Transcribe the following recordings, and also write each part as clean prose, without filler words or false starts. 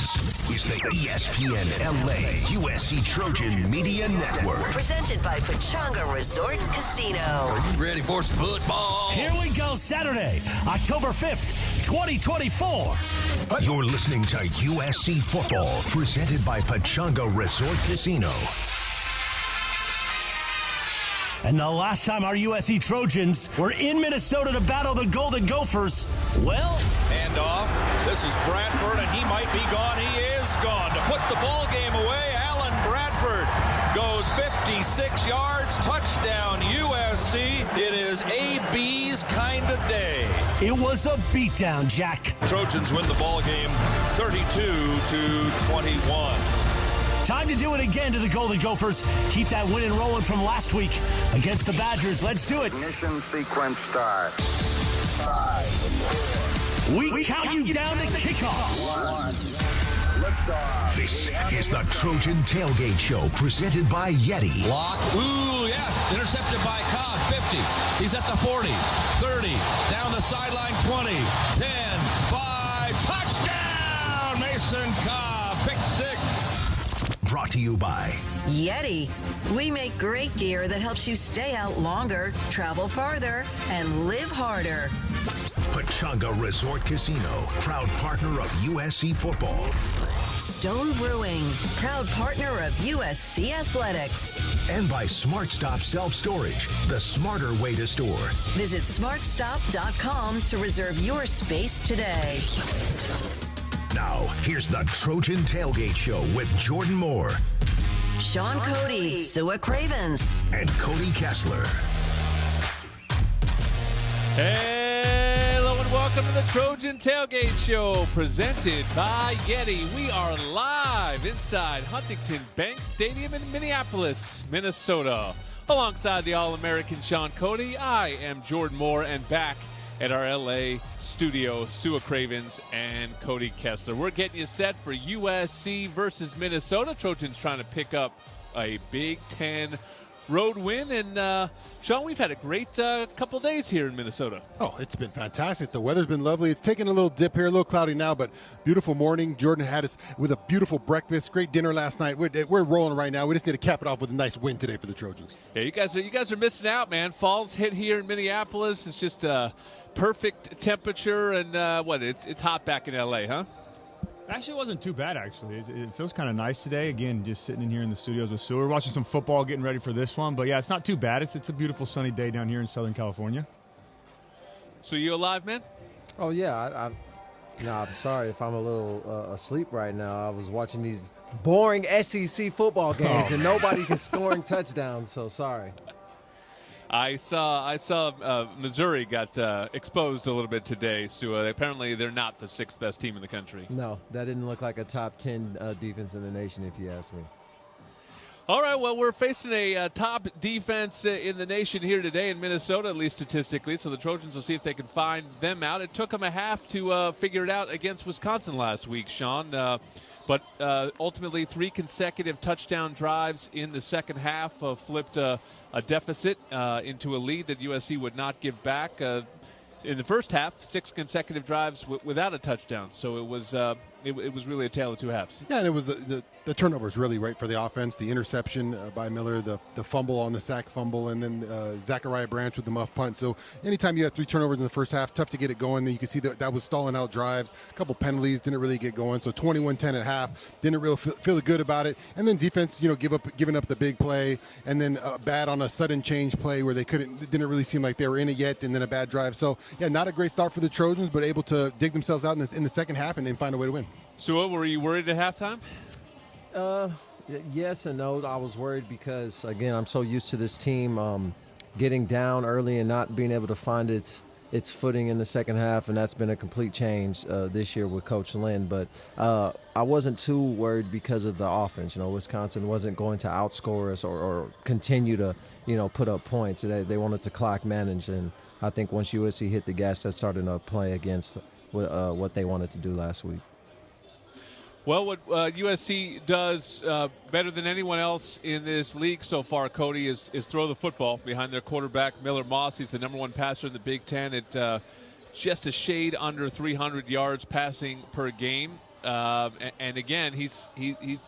This is the ESPN LA USC Trojan Media Network. Presented by Pechanga Resort Casino. Are you ready for some football? Here we go, Saturday, October 5th, 2024. You're listening to USC Football, presented by Pechanga Resort Casino. And the last time our USC Trojans were in Minnesota to battle the Golden Gophers, well... Handoff. This is Bradford, and he might be gone. He is gone. To put the ball game away, Alan Bradford goes 56 yards. Touchdown, USC. It is AB's kind of day. It was a beatdown, Jack. Trojans win the ball game 32-21. Time to do it again to the Golden Gophers. Keep that win and rolling from last week against the Badgers. Let's do it. Ignition sequence start. 5, 4. We count you down to kickoff. 1. Liftoff. This is the Trojan Tailgate Show, presented by Yeti. Lock. Ooh, yeah. Intercepted by Cobb. 50. He's at the 40. 30. Down the sideline. 20. 10. 5. Touchdown! Mason Cobb. Pick 6. Brought to you by Yeti. We make great gear that helps you stay out longer, travel farther, and live harder. Pechanga Resort Casino, proud partner of USC Football. Stone Brewing, proud partner of USC Athletics. And by Smart Stop Self-Storage, the smarter way to store. Visit smartstop.com to reserve your space today. Now, here's the Trojan Tailgate Show with Jordan Moore, Sean Cody, Sua Cravens, and Cody Kessler. Hello and welcome to the Trojan Tailgate Show, presented by Yeti. We are live inside Huntington Bank Stadium in Minneapolis, Minnesota. Alongside the All-American Sean Cody, I am Jordan Moore, and back at our LA studio, Sua Cravens and Cody Kessler. We're getting you set for USC versus Minnesota. Trojans trying to pick up a Big Ten road win. And, Sean, we've had a great couple days here in Minnesota. Oh, it's been fantastic. The weather's been lovely. It's taken a little dip here, a little cloudy now, but beautiful morning. Jordan had us with a beautiful breakfast, great dinner last night. We're rolling right now. We just need to cap it off with a nice win today for the Trojans. Yeah, you guys are missing out, man. Fall's hit here in Minneapolis. It's just perfect temperature, and it's hot back in LA, huh? Actually, it wasn't too bad, actually. It feels kind of nice today. Again, just sitting in here in the studios with Sue. We're watching some football, getting ready for this one. But, yeah, it's not too bad. It's a beautiful sunny day down here in Southern California. So you alive, man? Oh, yeah. I'm sorry if I'm a little asleep right now. I was watching these boring SEC football games, and nobody is scoring touchdowns, so sorry. I saw Missouri got exposed a little bit today, so apparently they're not the sixth best team in the country. No, that didn't look like a top 10 defense in the nation, if you ask me. All right, well, we're facing a top defense in the nation here today in Minnesota, at least statistically, so the Trojans will see if they can find them out. It took them a half to figure it out against Wisconsin last week, Sean, but ultimately 3 consecutive touchdown drives in the second half flipped a deficit into a lead that USC would not give back. In the first half, 6 consecutive drives without a touchdown, so it was really a tale of two halves. Yeah, and it was the turnovers really right for the offense. The interception by Miller, the fumble on the sack fumble, and then Zachariah Branch with the muff punt. So anytime you have 3 turnovers in the first half, tough to get it going. You can see that was stalling out drives. A couple penalties, didn't really get going. So 21-10 at half, didn't really feel good about it. And then defense, giving up the big play, and then bad on a sudden change play where didn't really seem like they were in it yet, and then a bad drive. So yeah, not a great start for the Trojans, but able to dig themselves out in the second half and then find a way to win. So were you worried at halftime? Yes and no. I was worried because, again, I'm so used to this team getting down early and not being able to find its footing in the second half, and that's been a complete change this year with Coach Lynn. But I wasn't too worried because of the offense. Wisconsin wasn't going to outscore us or continue to, put up points. They wanted to clock manage, and I think once USC hit the gas, that started to play against what they wanted to do last week. Well, what USC does better than anyone else in this league so far, Cody, is throw the football behind their quarterback, Miller Moss. He's the number 1 passer in the Big Ten at just a shade under 300 yards passing per game. And again, he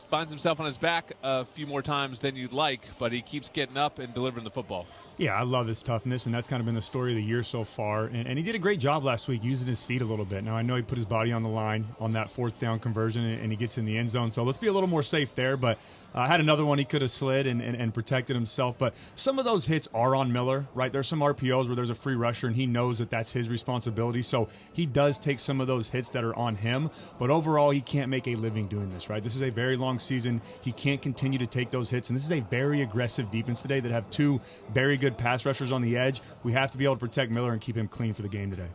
finds himself on his back a few more times than you'd like, but he keeps getting up and delivering the football. Yeah, I love his toughness, and that's kind of been the story of the year so far. And he did a great job last week using his feet a little bit. Now, I know he put his body on the line on that fourth down conversion, and he gets in the end zone. So let's be a little more safe there. But I had another one he could have slid and protected himself. But some of those hits are on Miller, right? There's some RPOs where there's a free rusher, and he knows that that's his responsibility. So he does take some of those hits that are on him. But overall, he can't make a living doing this, right? This is a very long season. He can't continue to take those hits. And this is a very aggressive defense today that have two very good pass rushers on the edge. We have to be able to protect Miller and keep him clean for the game today.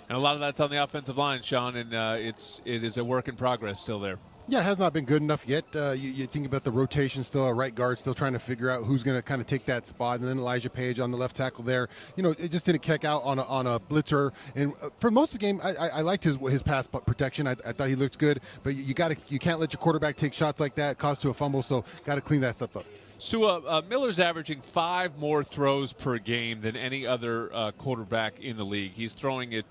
And a lot of that's on the offensive line, Sean, and it is a work in progress still there. Yeah, it has not been good enough yet. You think about the rotation still, a right guard still trying to figure out who's going to kind of take that spot, and then Elijah Page on the left tackle there. It just didn't kick out on a blitzer. And for most of the game, I liked his pass protection. I thought he looked good, but you can't let your quarterback take shots like that, cause to a fumble. So got to clean that stuff up. So Miller's averaging 5 more throws per game than any other quarterback in the league. He's throwing it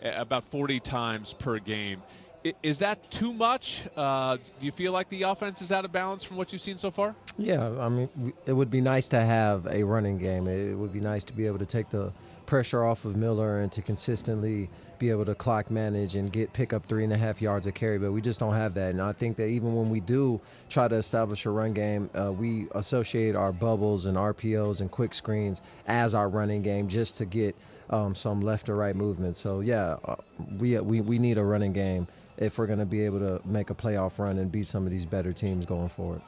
about 40 times per game. Is that too much? Do you feel like the offense is out of balance from what you've seen so far? Yeah, I mean, it would be nice to have a running game. It would be nice to be able to take the pressure off of Miller and to consistently be able to clock manage and pick up 3.5 yards a carry, but we just don't have that. And I think that even when we do try to establish a run game, we associate our bubbles and RPOs and quick screens as our running game just to get some left or right movement. So, yeah, we need a running game if we're going to be able to make a playoff run and beat some of these better teams going forward.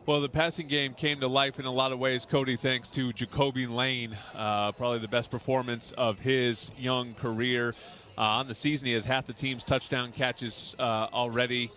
Well, the passing game came to life in a lot of ways, Cody, thanks to Jacoby Lane, probably the best performance of his young career. On the season, he has half the team's touchdown catches already.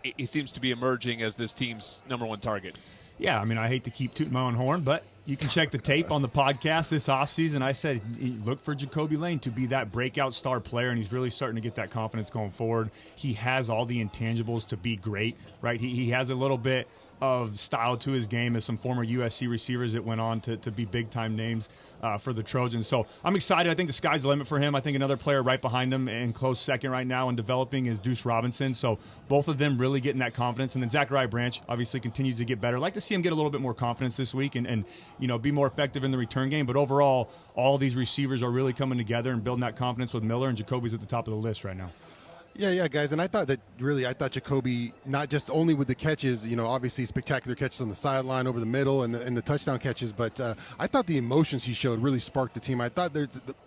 He seems to be emerging as this team's number one target. Yeah, I mean, I hate to keep tooting my own horn, but you can check the tape on the podcast this offseason. I said look for Jacoby Lane to be that breakout star player, and he's really starting to get that confidence going forward. He has all the intangibles to be great, right? He has a little bit of style to his game as some former USC receivers that went on to be big-time names for the Trojans. So I'm excited. I think the sky's the limit for him. I think another player right behind him and close second right now and developing is Deuce Robinson. So both of them really getting that confidence. And then Zachariah Branch obviously continues to get better. I'd like to see him get a little bit more confidence this week and be more effective in the return game. But overall, all these receivers are really coming together and building that confidence with Miller, and Jacoby's at the top of the list right now. Yeah, guys, and I thought Jacoby, not just only with the catches, obviously spectacular catches on the sideline over the middle and the touchdown catches, but I thought the emotions he showed really sparked the team. I thought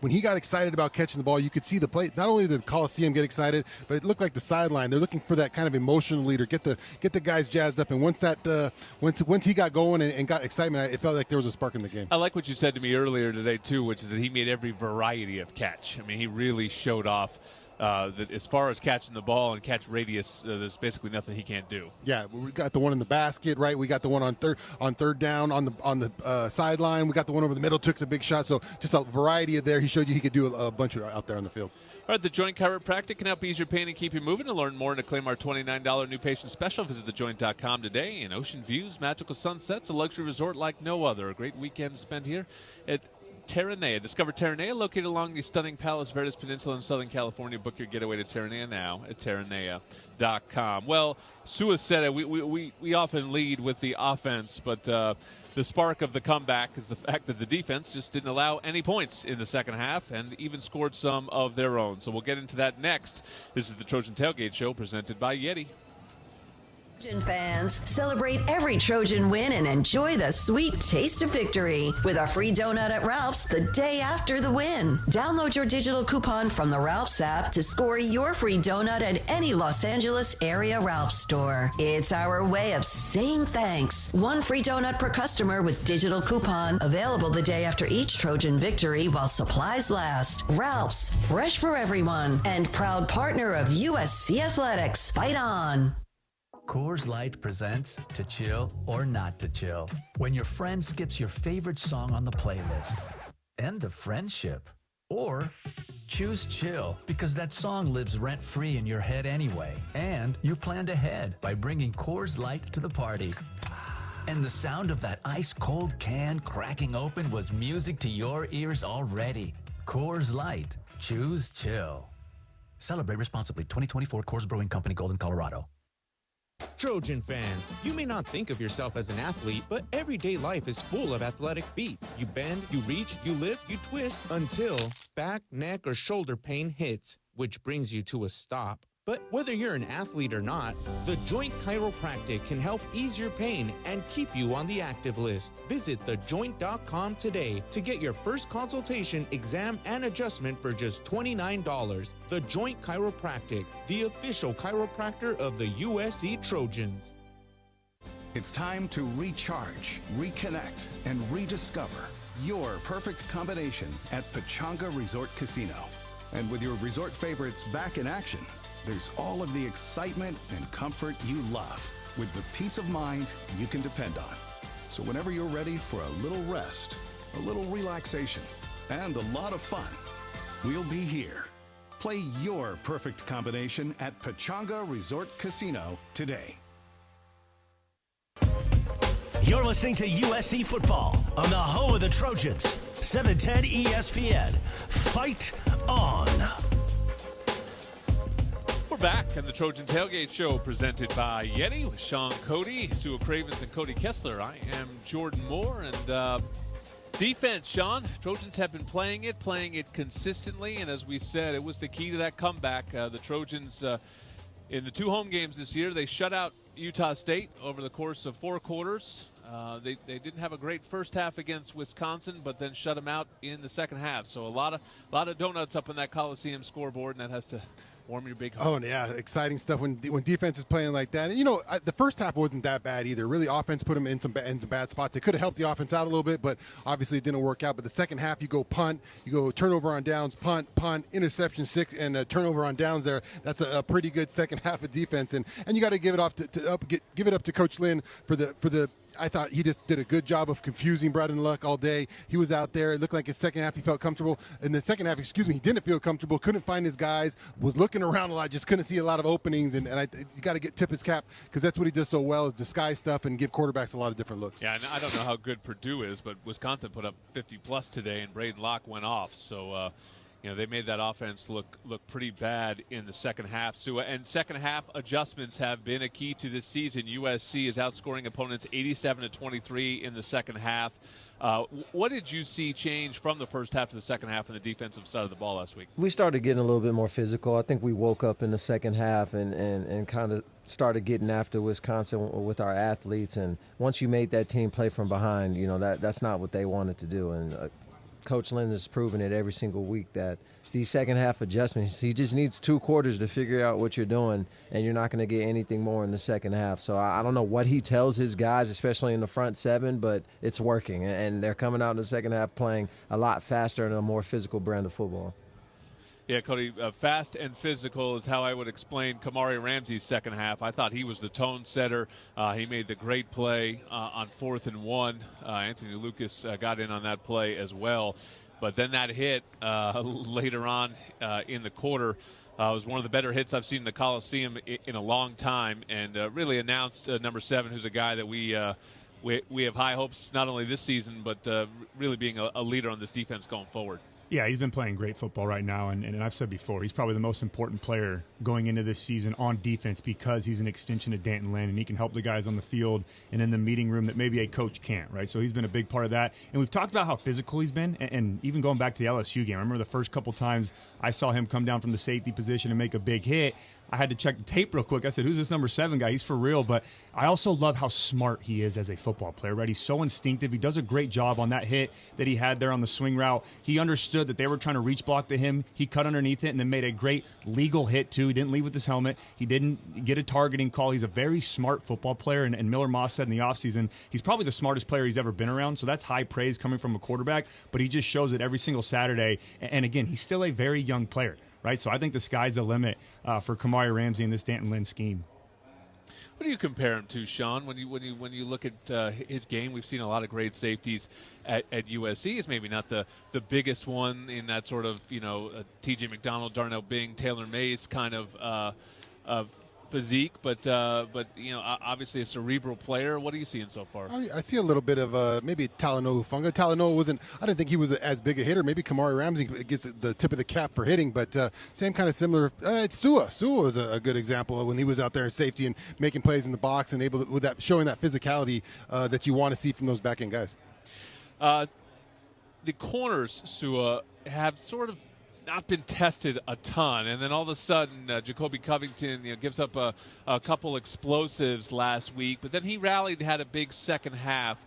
when he got excited about catching the ball, you could see the play. Not only did the Coliseum get excited, but it looked like the sideline. They're looking for that kind of emotional leader, get the guys jazzed up. And once he got going and got excitement, it felt like there was a spark in the game. I like what you said to me earlier today too, which is that he made every variety of catch. I mean, he really showed off. That as far as catching the ball and catch radius, there's basically nothing he can't do. Yeah, we got the one in the basket, right? We got the one on third down on the sideline. We got the one over the middle, took the big shot. So just a variety of there. He showed you he could do a bunch of out there on the field. All right, the Joint Chiropractic can help ease your pain and keep you moving. To learn more and to claim our $29 new patient special, visit thejoint.com today. And ocean views, magical sunsets, a luxury resort like no other. A great weekend spent here at Terranea. Discover Terranea, located along the stunning Palos Verdes Peninsula in Southern California. Book your getaway to Terranea now at Terranea.com. Well, Sua said it. We often lead with the offense, but the spark of the comeback is the fact that the defense just didn't allow any points in the second half and even scored some of their own. So we'll get into that next. This is the Trojan Tailgate Show presented by Yeti. Trojan fans, celebrate every Trojan win and enjoy the sweet taste of victory with a free donut at Ralph's the day after the win. Download your digital coupon from the Ralph's app to score your free donut at any Los Angeles area Ralph's store. It's our way of saying thanks. One free donut per customer with digital coupon, available the day after each Trojan victory while supplies last. Ralph's, fresh for everyone, and proud partner of USC Athletics. Fight on. Coors Light presents To Chill or Not to Chill. When your friend skips your favorite song on the playlist. End the friendship. Or choose chill because that song lives rent-free in your head anyway. And you planned ahead by bringing Coors Light to the party. And the sound of that ice-cold can cracking open was music to your ears already. Coors Light. Choose chill. Celebrate responsibly. 2024 Coors Brewing Company, Golden, Colorado. Trojan fans, you may not think of yourself as an athlete, but everyday life is full of athletic feats. You bend, you reach, you lift, you twist until back, neck, or shoulder pain hits, which brings you to a stop. But whether you're an athlete or not, the Joint Chiropractic can help ease your pain and keep you on the active list. Visit thejoint.com today to get your first consultation, exam, and adjustment for just $29. The Joint Chiropractic, the official chiropractor of the USC Trojans. It's time to recharge, reconnect, and rediscover your perfect combination at Pechanga Resort Casino. And with your resort favorites back in action, there's all of the excitement and comfort you love with the peace of mind you can depend on. So whenever you're ready for a little rest, a little relaxation, and a lot of fun, we'll be here. Play your perfect combination at Pechanga Resort Casino today. You're listening to USC Football on the home of the Trojans. 710 ESPN. Fight on. We're back on the Trojan Tailgate Show presented by Yeti with Sean Cody, Sue Cravens, and Cody Kessler. I am Jordan Moore, and defense, Sean. Trojans have been playing it consistently, and as we said, it was the key to that comeback. The Trojans, in the 2 home games this year, they shut out Utah State over the course of 4 quarters. They didn't have a great first half against Wisconsin, but then shut them out in the second half. So a lot of donuts up on that Coliseum scoreboard, and that has to warm your big heart. Oh, yeah, exciting stuff when defense is playing like that. And, you know, the first half wasn't that bad either. Really, offense put them in some bad spots. It could have helped the offense out a little bit, but obviously it didn't work out. But the second half, you go punt, you go turnover on downs, punt, interception 6, and a turnover on downs there. That's a pretty good second half of defense. And you got to give it off give it up to Coach Lynn for the I thought he just did a good job of confusing Braden Luck all day. He was out there. It looked like his second half he felt comfortable. In the second half, he didn't feel comfortable, couldn't find his guys, was looking around a lot, just couldn't see a lot of openings. And you got to tip his cap because that's what he does so well is disguise stuff and give quarterbacks a lot of different looks. Yeah, and I don't know how good Purdue is, but Wisconsin put up 50-plus today, and Braden Locke went off. So, they made that offense look pretty bad in the second half. So, and second half adjustments have been a key to this season. USC is outscoring opponents 87-23 in the second half. What did you see change from the first half to the second half on the defensive side of the ball last week? We started getting a little bit more physical. I think we woke up in the second half and kind of started getting after Wisconsin with our athletes. And once you made that team play from behind, that's not what they wanted to do. And Coach Lynn has proven it every single week that these second half adjustments, he just needs 2 quarters to figure out what you're doing, and you're not going to get anything more in the second half. So I don't know what he tells his guys, especially in the front 7, but it's working, and they're coming out in the second half playing a lot faster and a more physical brand of football. Yeah, Cody, fast and physical is how I would explain Kamari Ramsey's second half. I thought he was the tone setter. He made the great play on 4th and 1. Anthony Lucas got in on that play as well. But then that hit later on in the quarter was one of the better hits I've seen in the Coliseum in a long time, and really announced number 7, who's a guy that we have high hopes not only this season, but really being a leader on this defense going forward. Yeah, he's been playing great football right now, and I've said before, he's probably the most important player going into this season on defense because he's an extension of Danton Lynn, and he can help the guys on the field and in the meeting room that maybe a coach can't, right? So he's been a big part of that. And we've talked about how physical he's been, and even going back to the LSU game, I remember the first couple times I saw him come down from the safety position and make a big hit. I had to check the tape real quick. I said, who's this number 7 guy? He's for real. But I also love how smart he is as a football player, right? He's so instinctive. He does a great job on that hit that he had there on the swing route. He understood that they were trying to reach block to him. He cut underneath it and then made a great legal hit, too. He didn't leave with his helmet. He didn't get a targeting call. He's a very smart football player. And Miller Moss said in the offseason, he's probably the smartest player he's ever been around. So that's high praise coming from a quarterback. But he just shows it every single Saturday. And again, he's still a very young player. Right, so I think the sky's the limit for Kamari Ramsey in this Danton Lynn scheme. What do you compare him to, Sean? When you look at his game, we've seen a lot of great safeties at USC. He's maybe not the biggest one in that sort of T.J. McDonald, Darnell Bing, Taylor Mays kind of physique, but obviously a cerebral player. What are you seeing so far? I see a little bit of maybe Talanoa Hufanga. Talanoa I didn't think he was as big a hitter. Maybe Kamari Ramsey gets the tip of the cap for hitting, but same kind of similar. It's Sua. Sua was a good example of when he was out there in safety and making plays in the box and able to, with that, showing that physicality that you want to see from those back end guys. The corners, Sua, have sort of not been tested a ton, and then all of a sudden Jacoby Covington gives up a couple explosives last week, but then he rallied and had a big second half.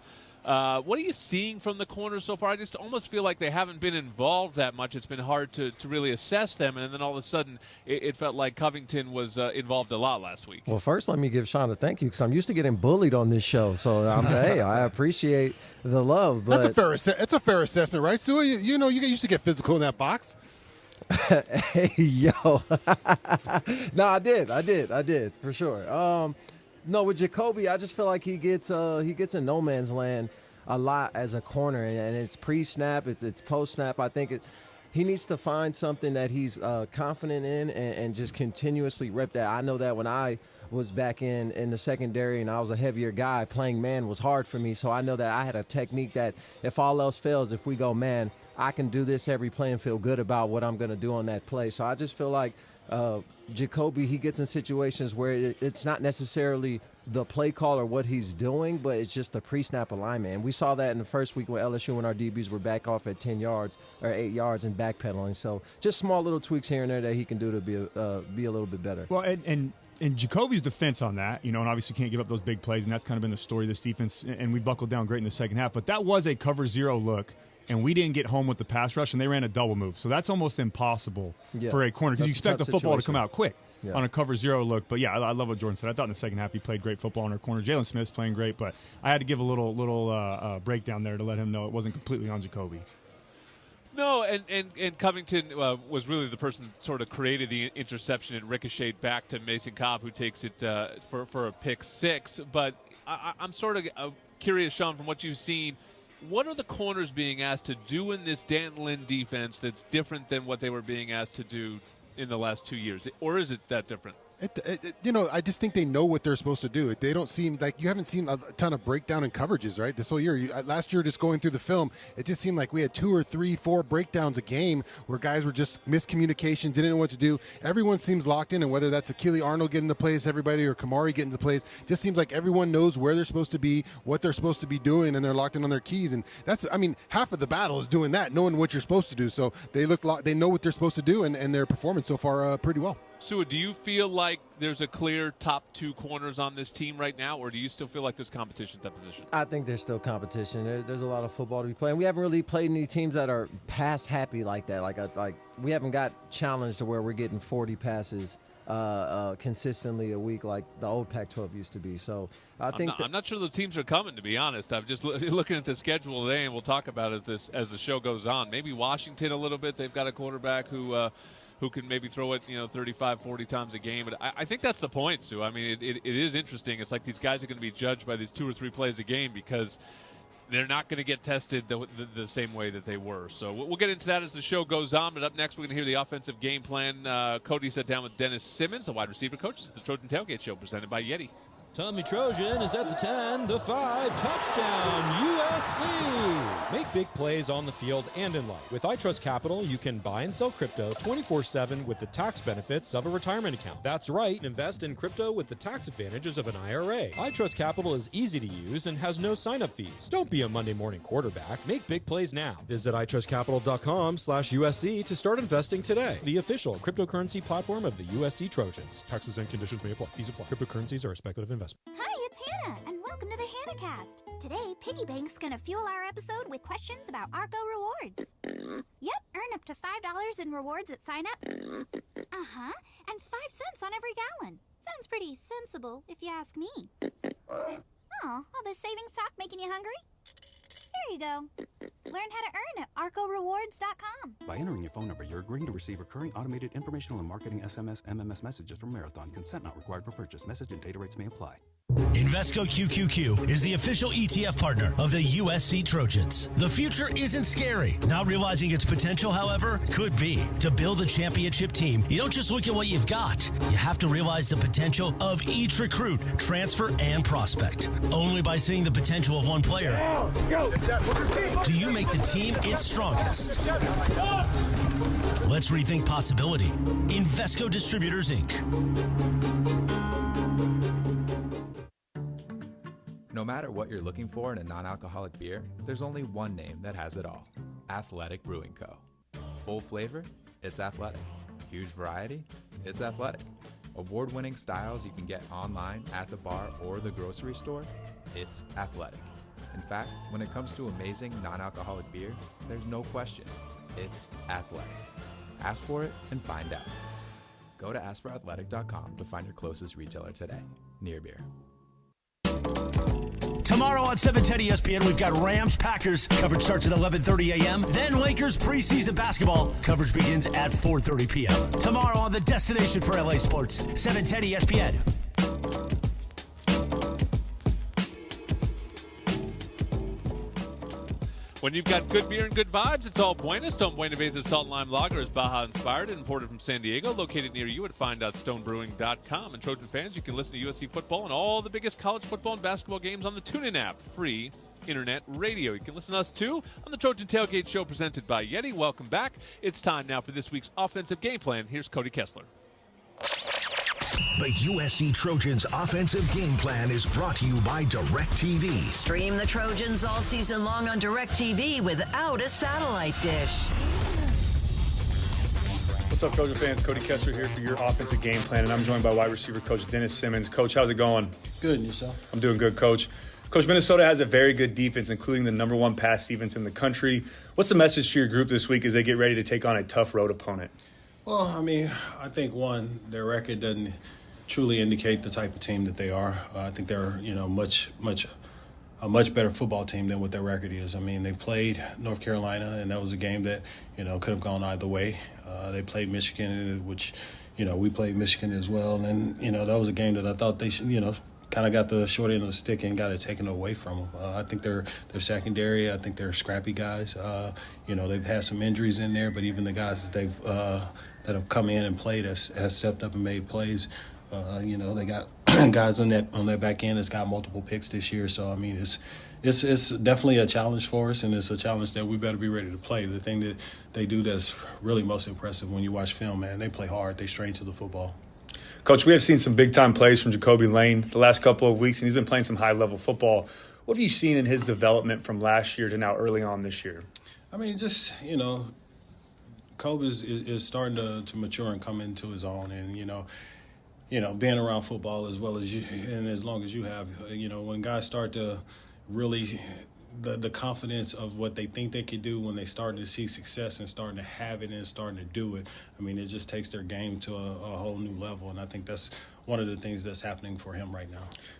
What are you seeing from the corners so far? I just almost feel like they haven't been involved that much. It's been hard to really assess them, and then all of a sudden it felt like Covington was involved a lot last week. Well, first let me give Sean a thank you, because I'm used to getting bullied on this show, so hey, I appreciate the love. But That's a fair assessment, right, Sua? You used to get physical in that box. Hey, yo. No, I did for sure. No, with Jacoby, I just feel like he gets in no man's land a lot as a corner, and it's pre-snap, it's post-snap. I think he needs to find something that he's confident in and just continuously rep that. I know that when I was back in the secondary and I was a heavier guy, playing man was hard for me. So I know that I had a technique that if all else fails, if we go man, I can do this every play and feel good about what I'm going to do on that play. So I just feel like Jacoby, he gets in situations where it's not necessarily the play call or what he's doing, but it's just the pre-snap alignment. And we saw that in the first week when LSU and our DBs were back off at 10 yards or 8 yards and backpedaling. So just small little tweaks here and there that he can do to be a little bit better. Well, and Jacoby's defense on that, and obviously can't give up those big plays, and that's kind of been the story of this defense, and we buckled down great in the second half. But that was a cover zero look, and we didn't get home with the pass rush, and they ran a double move. So that's almost impossible for a corner, because you expect the football to come out quick on a cover zero look. But, yeah, I love what Jordan said. I thought in the second half he played great football in our corner. Jalen Smith's playing great, but I had to give a little breakdown there to let him know it wasn't completely on Jacoby. No, and Covington was really the person that sort of created the interception and ricocheted back to Mason Cobb, who takes it for a pick six. But I'm sort of curious, Sean, from what you've seen, what are the corners being asked to do in this Dan Lynn defense that's different than what they were being asked to do in the last 2 years? Or is it that different? I just think they know what they're supposed to do. They don't seem like you haven't seen a ton of breakdown in coverages, right? This whole year, last year, just going through the film, it just seemed like we had 2 or 3, 4 breakdowns a game where guys were just miscommunication, didn't know what to do. Everyone seems locked in, and whether that's Achille Arnold getting the plays, everybody, or Kamari getting the plays, just seems like everyone knows where they're supposed to be, what they're supposed to be doing, and they're locked in on their keys. And that's, half of the battle is doing that, knowing what you're supposed to do. So they they know what they're supposed to do, and they're performing so far pretty well. Sua, do you feel like there's a clear top 2 corners on this team right now, or do you still feel like there's competition at that position? I think there's still competition. There's a lot of football to be playing. We haven't really played any teams that are pass happy like that. Like we haven't got challenged to where we're getting 40 passes consistently a week like the old Pac-12 used to be. So I'm not sure the teams are coming, to be honest. I'm just looking at the schedule today, and we'll talk about it as the show goes on. Maybe Washington a little bit. They've got a quarterback who can maybe throw it 35, 40 times a game. But I think that's the point, Sue. It is interesting. It's like these guys are going to be judged by these 2 or 3 plays a game because they're not going to get tested the same way that they were. So we'll get into that as the show goes on. But up next, we're going to hear the offensive game plan. Cody sat down with Dennis Simmons, the wide receiver coach. It's the Trojan Tailgate Show presented by Yeti. Tommy Trojan is at the 10, the 5, touchdown, USC! Make big plays on the field and in life. With iTrust Capital, you can buy and sell crypto 24/7 with the tax benefits of a retirement account. That's right, invest in crypto with the tax advantages of an IRA. iTrust Capital is easy to use and has no sign-up fees. Don't be a Monday morning quarterback. Make big plays now. Visit iTrustCapital.com/USC to start investing today. The official cryptocurrency platform of the USC Trojans. Taxes and conditions may apply. Fees apply. Cryptocurrencies are a speculative investment. Hi, it's Hannah, and welcome to the HannahCast. Today, Piggy Bank's gonna fuel our episode with questions about Argo rewards. Yep, earn up to $5 in rewards at sign up. Uh-huh, and 5 cents on every gallon. Sounds pretty sensible, if you ask me. Oh, all this savings talk making you hungry? Here you go. Learn how to earn at arcorewards.com. By entering your phone number, you're agreeing to receive recurring automated informational and marketing SMS, MMS messages from Marathon. Consent not required for purchase. Message and data rates may apply. Invesco QQQ is the official ETF partner of the USC Trojans. The future isn't scary. Not realizing its potential, however, could be. To build a championship team, you don't just look at what you've got. You have to realize the potential of each recruit, transfer, and prospect. Only by seeing the potential of one player do you make the team its strongest. Let's rethink possibility. Invesco Distributors, Inc. No matter what you're looking for in a non-alcoholic beer, there's only one name that has it all. Athletic Brewing Co. Full flavor? It's athletic. Huge variety? It's athletic. Award-winning styles you can get online, at the bar, or the grocery store? It's athletic. In fact, when it comes to amazing non-alcoholic beer, there's no question. It's athletic. Ask for it and find out. Go to askforathletic.com to find your closest retailer today. Near Beer. Tomorrow on 710 ESPN, we've got Rams-Packers. Coverage starts at 11:30 a.m. Then Lakers preseason basketball. Coverage begins at 4:30 p.m. Tomorrow on the destination for LA Sports, 710 ESPN. When you've got good beer and good vibes, it's all Buenas. Stone Buena Veza's Salt and Lime Lager is Baja-inspired and imported from San Diego, located near you at find.stonebrewing.com. And Trojan fans, you can listen to USC football and all the biggest college football and basketball games on the TuneIn app, free internet radio. You can listen to us, too, on the Trojan Tailgate Show presented by Yeti. Welcome back. It's time now for this week's offensive game plan. Here's Cody Kessler. The USC Trojans offensive game plan is brought to you by DirecTV. Stream the Trojans all season long on DirecTV without a satellite dish. What's up, Trojan fans? Cody Kessler here for your offensive game plan, and I'm joined by wide receiver coach Dennis Simmons. Coach, how's it going? Good, and yourself? I'm doing good, Coach. Coach, Minnesota has a very good defense, including the number one pass defense in the country. What's the message to your group this week as they get ready to take on a tough road opponent? Well, I mean, I think, one, their record doesn't truly indicate the type of team that they are. I think they're, a much better football team than what their record is. I mean, they played North Carolina, and that was a game that, could have gone either way. They played Michigan, which, we played Michigan as well. And, that was a game that I thought they should, kind of got the short end of the stick and got it taken away from them. I think they're secondary. I think they're scrappy guys. They've had some injuries in there, but even the guys that they've that have come in and played has stepped up and made plays. They got guys on that back end that's got multiple picks this year. So, I mean, it's definitely a challenge for us, and it's a challenge that we better be ready to play. The thing that they do that's really most impressive when you watch film, man, they play hard. They strain to the football. Coach, we have seen some big-time plays from Jacoby Lane the last couple of weeks, and he's been playing some high-level football. What have you seen in his development from last year to now early on this year? I mean, just, Kobe is starting to mature and come into his own, and, being around football as well as you and as long as you have, when guys start to really the confidence of what they think they could do when they start to see success and starting to have it and starting to do it, I mean, it just takes their game to a whole new level, and I think that's one of the things that's happening for him right now.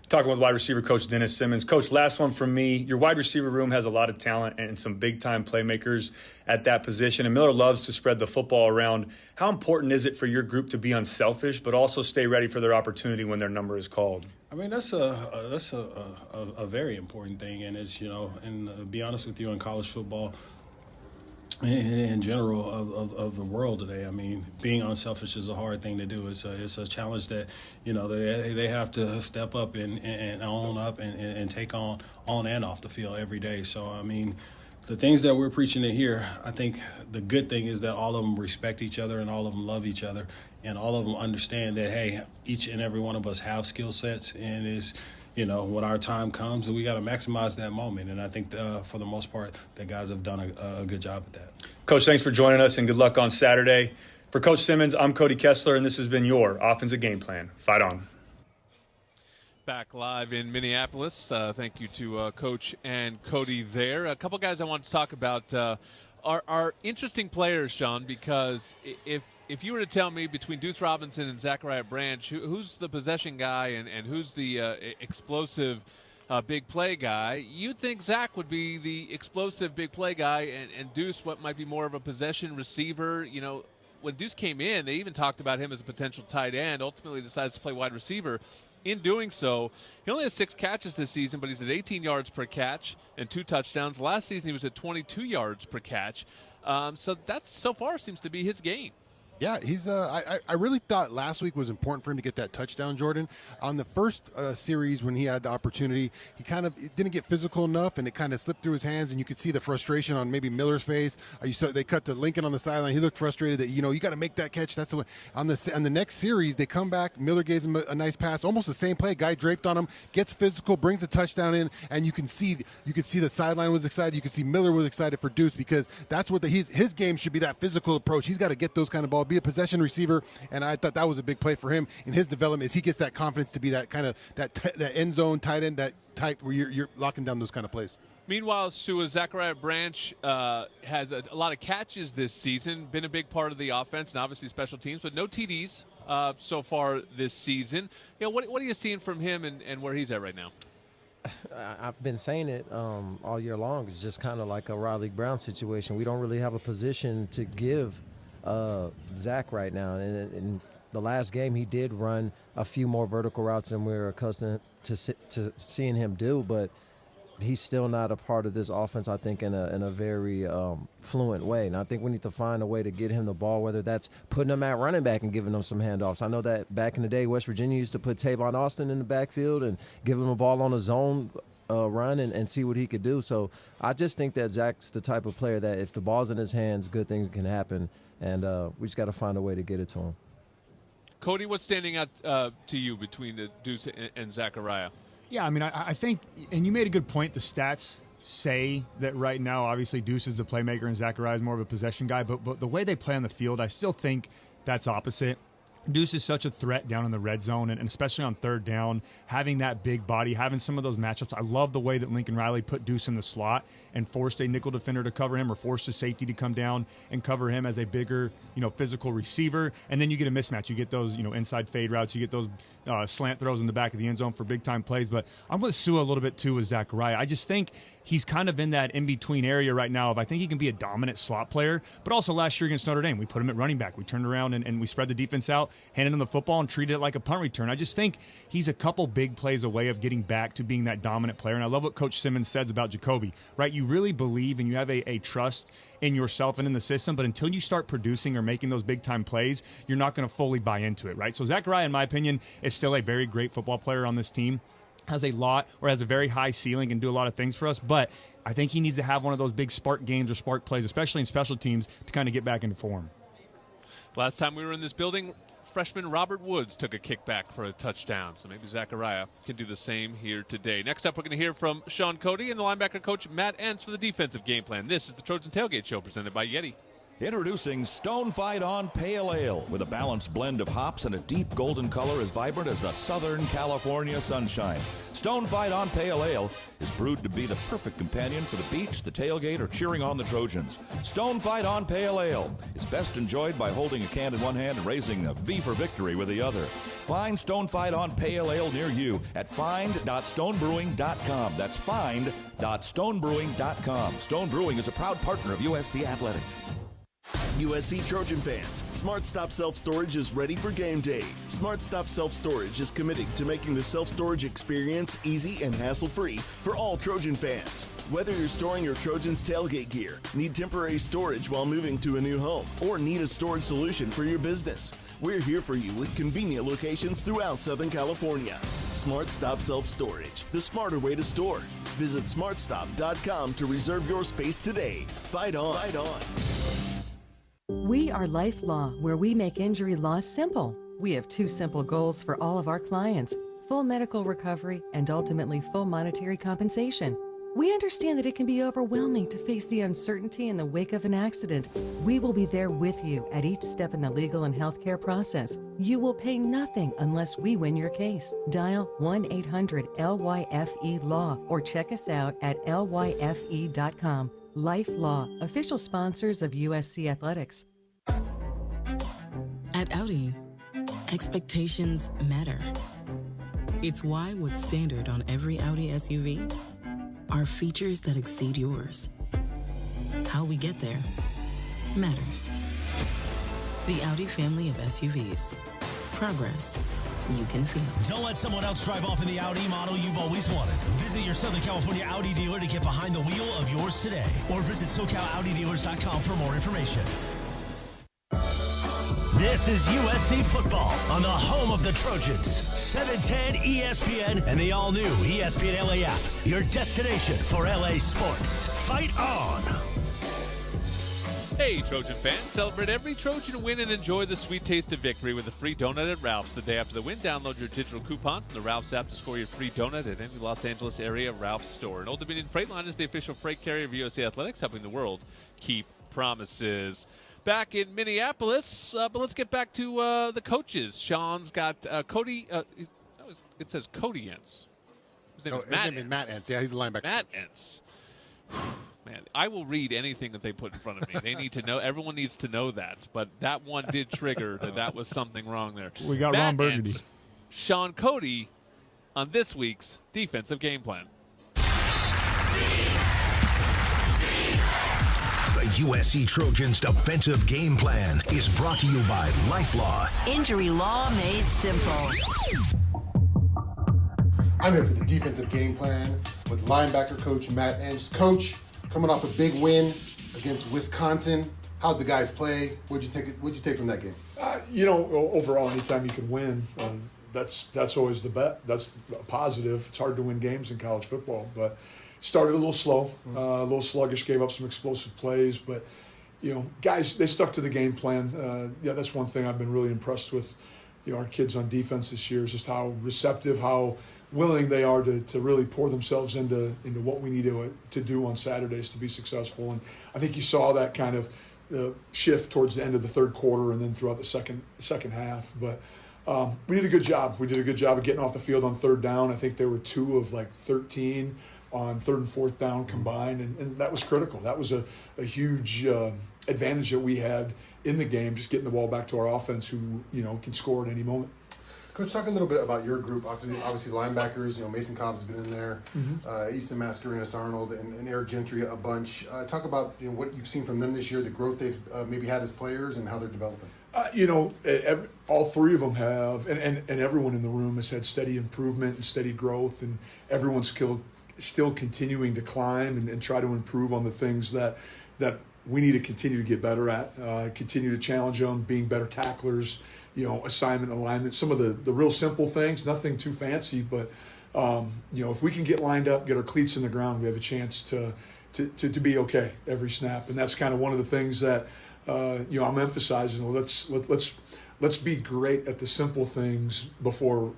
Talking with wide receiver coach Dennis Simmons. Coach, last one from me. Your wide receiver room has a lot of talent and some big-time playmakers at that position, and Miller loves to spread the football around. How important is it for your group to be unselfish but also stay ready for their opportunity when their number is called? I mean, that's a very important thing, and it's, and to be honest with you, in college football, in general of the world today, I mean, being unselfish is a hard thing to do. It's a challenge that, they have to step up and own up and take on and off the field every day. So, I mean, the things that we're preaching in here, I think the good thing is that all of them respect each other and all of them love each other, and all of them understand that, hey, each and every one of us have skill sets, and is, when our time comes, we got to maximize that moment. And I think for the most part, the guys have done a good job at that. Coach, thanks for joining us, and good luck on Saturday. For Coach Simmons, I'm Cody Kessler, and this has been your Offensive Game Plan. Fight on. Back live in Minneapolis. Thank you to Coach and Cody there. A couple guys I want to talk about are interesting players, Sean, because if you were to tell me between Deuce Robinson and Zachariah Branch, who's the possession guy and who's the explosive big play guy. You'd think Zach would be the explosive big play guy, and Deuce what might be more of a possession receiver. You know, when Deuce came in, they even talked about him as a potential tight end. Ultimately decides to play wide receiver. In doing so, he only has 6 catches this season, but he's at 18 yards per catch and 2 touchdowns. Last season, he was at 22 yards per catch. So that so far seems to be his game. Yeah, he's. I really thought last week was important for him to get that touchdown, Jordan. On the first series when he had the opportunity, he kind of didn't get physical enough, and it kind of slipped through his hands, and you could see the frustration on maybe Miller's face. You saw they cut to Lincoln on the sideline. He looked frustrated that, you got to make that catch. That's the way. On the next series, they come back. Miller gives him a nice pass, almost the same play. Guy draped on him, gets physical, brings the touchdown in, and you could see the sideline was excited. You could see Miller was excited for Deuce, because that's what his game should be, that physical approach. He's got to get those kind of balls, be a possession receiver, and I thought that was a big play for him in his development, as he gets that confidence to be that kind of that end zone tight end, that type where you're locking down those kind of plays. Meanwhile, Sua, Zachariah Branch has a lot of catches this season, been a big part of the offense, and obviously special teams, but no TDs so far this season. What are you seeing from him and where he's at right now? I've been saying it all year long. It's just kind of like a Riley Brown situation. We don't really have a position to give Zach right now. And in the last game, he did run a few more vertical routes than we're accustomed to seeing him do, but he's still not a part of this offense, I think, in a very fluent way. And I think we need to find a way to get him the ball, whether that's putting him at running back and giving him some handoffs. I know that back in the day, West Virginia used to put Tavon Austin in the backfield and give him a ball on a zone run and see what he could do. So I just think that Zach's the type of player that if the ball's in his hands, good things can happen, and we just got to find a way to get it to him. Cody, what's standing out to you between the Deuce and Zachariah? Yeah, I mean, I think, and you made a good point, the stats say that right now, obviously, Deuce is the playmaker and Zachariah is more of a possession guy, but the way they play on the field, I still think that's opposite. Deuce is such a threat down in the red zone, and especially on third down, having that big body, having some of those matchups. I love the way that Lincoln Riley put Deuce in the slot and forced a nickel defender to cover him, or forced a safety to come down and cover him as a bigger, physical receiver. And then you get a mismatch. You get those, inside fade routes. You get those slant throws in the back of the end zone for big-time plays. But I'm with Sua a little bit, too, with Zachariah. I just think he's kind of in that in-between area right now of I think he can be a dominant slot player, but also last year against Notre Dame, we put him at running back. We turned around and we spread the defense out, handed him the football, and treated it like a punt return. I just think he's a couple big plays away of getting back to being that dominant player. And I love what Coach Simmons says about Jacoby, right? You really believe and you have a trust in yourself and in the system, but until you start producing or making those big-time plays, you're not going to fully buy into it, right? So Zachariah, in my opinion, is still a very great football player on this team. Has a very high ceiling and do a lot of things for us, but I think he needs to have one of those big spark games or spark plays, especially in special teams, to kind of get back into form. Last time we were in this building, freshman Robert Woods took a kickback for a touchdown, so maybe Zachariah can do the same here today. Next up, we're going to hear from Sean Cody and the linebacker coach Matt Entz for the defensive game plan. This is the Trojan Tailgate Show presented by Yeti. Introducing Stone Fight On Pale Ale, with a balanced blend of hops and a deep golden color as vibrant as the Southern California sunshine. Stone Fight On Pale Ale is brewed to be the perfect companion for the beach, the tailgate, or cheering on the Trojans. Stone Fight On Pale Ale is best enjoyed by holding a can in one hand and raising a V for victory with the other. Find Stone Fight On Pale Ale near you at find.stonebrewing.com. That's find.stonebrewing.com. Stone Brewing is a proud partner of USC Athletics. USC Trojan fans, Smart Stop Self Storage is ready for game day. Smart Stop Self Storage is committed to making the self-storage experience easy and hassle-free for all Trojan fans. Whether you're storing your Trojans tailgate gear, need temporary storage while moving to a new home, or need a storage solution for your business, we're here for you with convenient locations throughout Southern California. Smart Stop Self Storage, the smarter way to store. Visit smartstop.com to reserve your space today. Fight on. Fight on. We are Life Law, where we make injury law simple. We have 2 simple goals for all of our clients: full medical recovery and ultimately full monetary compensation. We understand that it can be overwhelming to face the uncertainty in the wake of an accident. We will be there with you at each step in the legal and healthcare process. You will pay nothing unless we win your case. Dial 1-800-LYFE-LAW or check us out at lyfe.com. Life Law, official sponsors of USC Athletics. At Audi, expectations matter. It's why what's standard on every Audi SUV are features that exceed yours. How we get there matters. The Audi family of SUVs. Progress you can feel. Don't let someone else drive off in the Audi model you've always wanted. Visit your Southern California Audi dealer to get behind the wheel of yours today. Or visit SoCalAudiDealers.com for more information. This is USC football on the home of the Trojans. 710 ESPN and the all-new ESPN LA app. Your destination for LA sports. Fight on! Hey, Trojan fans, celebrate every Trojan win and enjoy the sweet taste of victory with a free donut at Ralph's the day after the win. Download your digital coupon from the Ralph's app to score your free donut at any Los Angeles area Ralph's store. And Old Dominion Freight Line is the official freight carrier of USC Athletics, helping the world keep promises. Back in Minneapolis, but let's get back to the coaches. Sean's got Cody. It says Cody Entz. His name is Matt Entz. Yeah, he's the linebacker. Matt Entz. Man, I will read anything that they put in front of me. They need to know. Everyone needs to know that. But that one did trigger that was something wrong there. We got Matt Ron Burgundy. Entz, Sean Cody on this week's defensive game plan. The USC Trojans defensive game plan is brought to you by LifeLaw. Injury law made simple. I'm here for the defensive game plan with linebacker coach Matt Entz. Coach, coming off a big win against Wisconsin, how'd the guys play? What'd you take from that game? Overall, anytime you can win, that's always the bet. That's a positive. It's hard to win games in college football, but started a little slow, a little sluggish, gave up some explosive plays, but guys, they stuck to the game plan. That's one thing I've been really impressed with. Our kids on defense this year is just how receptive, how willing they are to really pour themselves into what we need to do on Saturdays to be successful. And I think you saw that kind of shift towards the end of the third quarter and then throughout the second half. But we did a good job. We did a good job of getting off the field on third down. I think there were 2 of 13 on third and fourth down combined, and that was critical. That was a huge advantage that we had in the game, just getting the ball back to our offense who can score at any moment. Coach, talk a little bit about your group. Obviously, linebackers. Mason Cobb's been in there. Easton Mascarenas Arnold and Eric Gentry a bunch. Talk about what you've seen from them this year, the growth they've maybe had as players, and how they're developing. All 3 of them have, and everyone in the room has had steady improvement and steady growth, and everyone's still continuing to climb and try to improve on the things that we need to continue to get better at, continue to challenge them, being better tacklers, assignment, alignment, some of the real simple things, nothing too fancy, but if we can get lined up, get our cleats in the ground, we have a chance to be okay every snap. And that's kind of one of the things that I'm emphasizing. Let's be great at the simple things before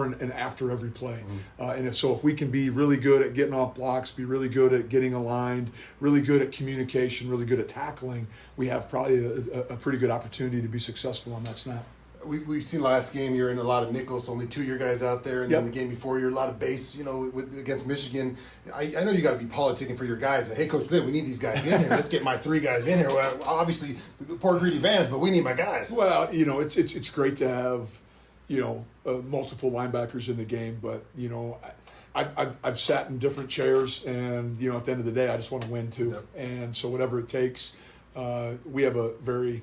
and after every play. And if we can be really good at getting off blocks, be really good at getting aligned, really good at communication, really good at tackling, we have probably a pretty good opportunity to be successful on that snap. We've seen last game you're in a lot of nickels, only 2 of your guys out there, and then the game before you're a lot of base, against Michigan. I know you got to be politicking for your guys. Hey, Coach Lynn, we need these guys in here. Let's get my 3 guys in here. Well, obviously, poor greedy Vans, but we need my guys. Well, it's great to have, multiple linebackers in the game, but I've sat in different chairs, and at the end of the day, I just want to win too. Yep. And so whatever it takes, we have a very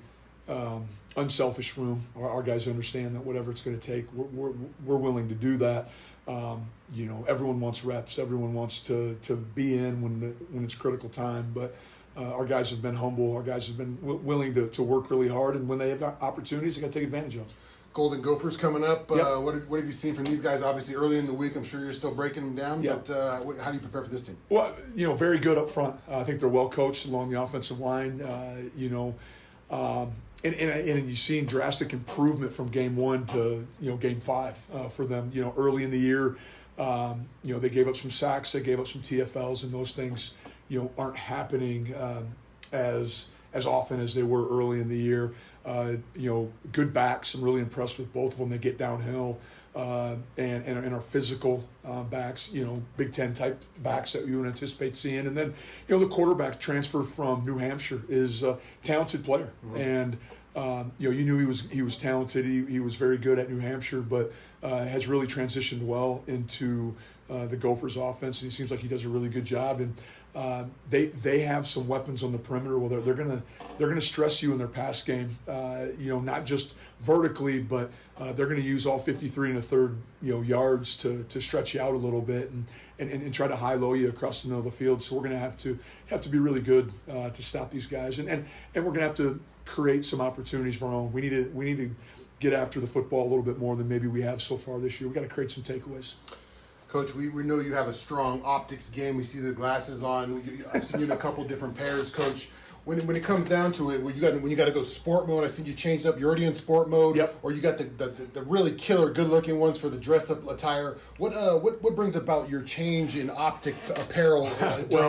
unselfish room. Our guys understand that whatever it's going to take, we're willing to do that. Everyone wants reps. Everyone wants to be in when it's critical time. But our guys have been humble. Our guys have been willing to work really hard. And when they have opportunities, they got to take advantage of them. Golden Gophers coming up. What have you seen from these guys? Obviously, early in the week, I'm sure you're still breaking them down. Yep. But how do you prepare for this team? Well, very good up front. I think they're well coached along the offensive line. And you've seen drastic improvement from game 1 to game 5 for them. Early in the year, they gave up some sacks, they gave up some TFLs, and those things aren't happening as often as they were early in the year. Good backs. I'm really impressed with both of them. They get downhill and are physical backs. Big Ten type backs that you would anticipate seeing. And then the quarterback transfer from New Hampshire is a talented player, and You knew he was talented. He was very good at New Hampshire, but has really transitioned well into the Gophers offense, and he seems like he does a really good job. And they have some weapons on the perimeter. Well, they're gonna stress you in their pass game. Not just vertically, but they're gonna use all 53 1/3 yards to stretch you out a little bit and try to high-low you across the middle of the field. So we're gonna have to be really good to stop these guys, and we're gonna have to create some opportunities of our own. We need to get after the football a little bit more than maybe we have so far this year. We got to create some takeaways. Coach, we know you have a strong optics game. We see the glasses on. I've seen you in a couple different pairs, Coach. When it comes down to it, when you got to go sport mode, I see you changed up. You're already in sport mode, yep. Or you got the really killer, good-looking ones for the dress-up attire. What brings about your change in optic apparel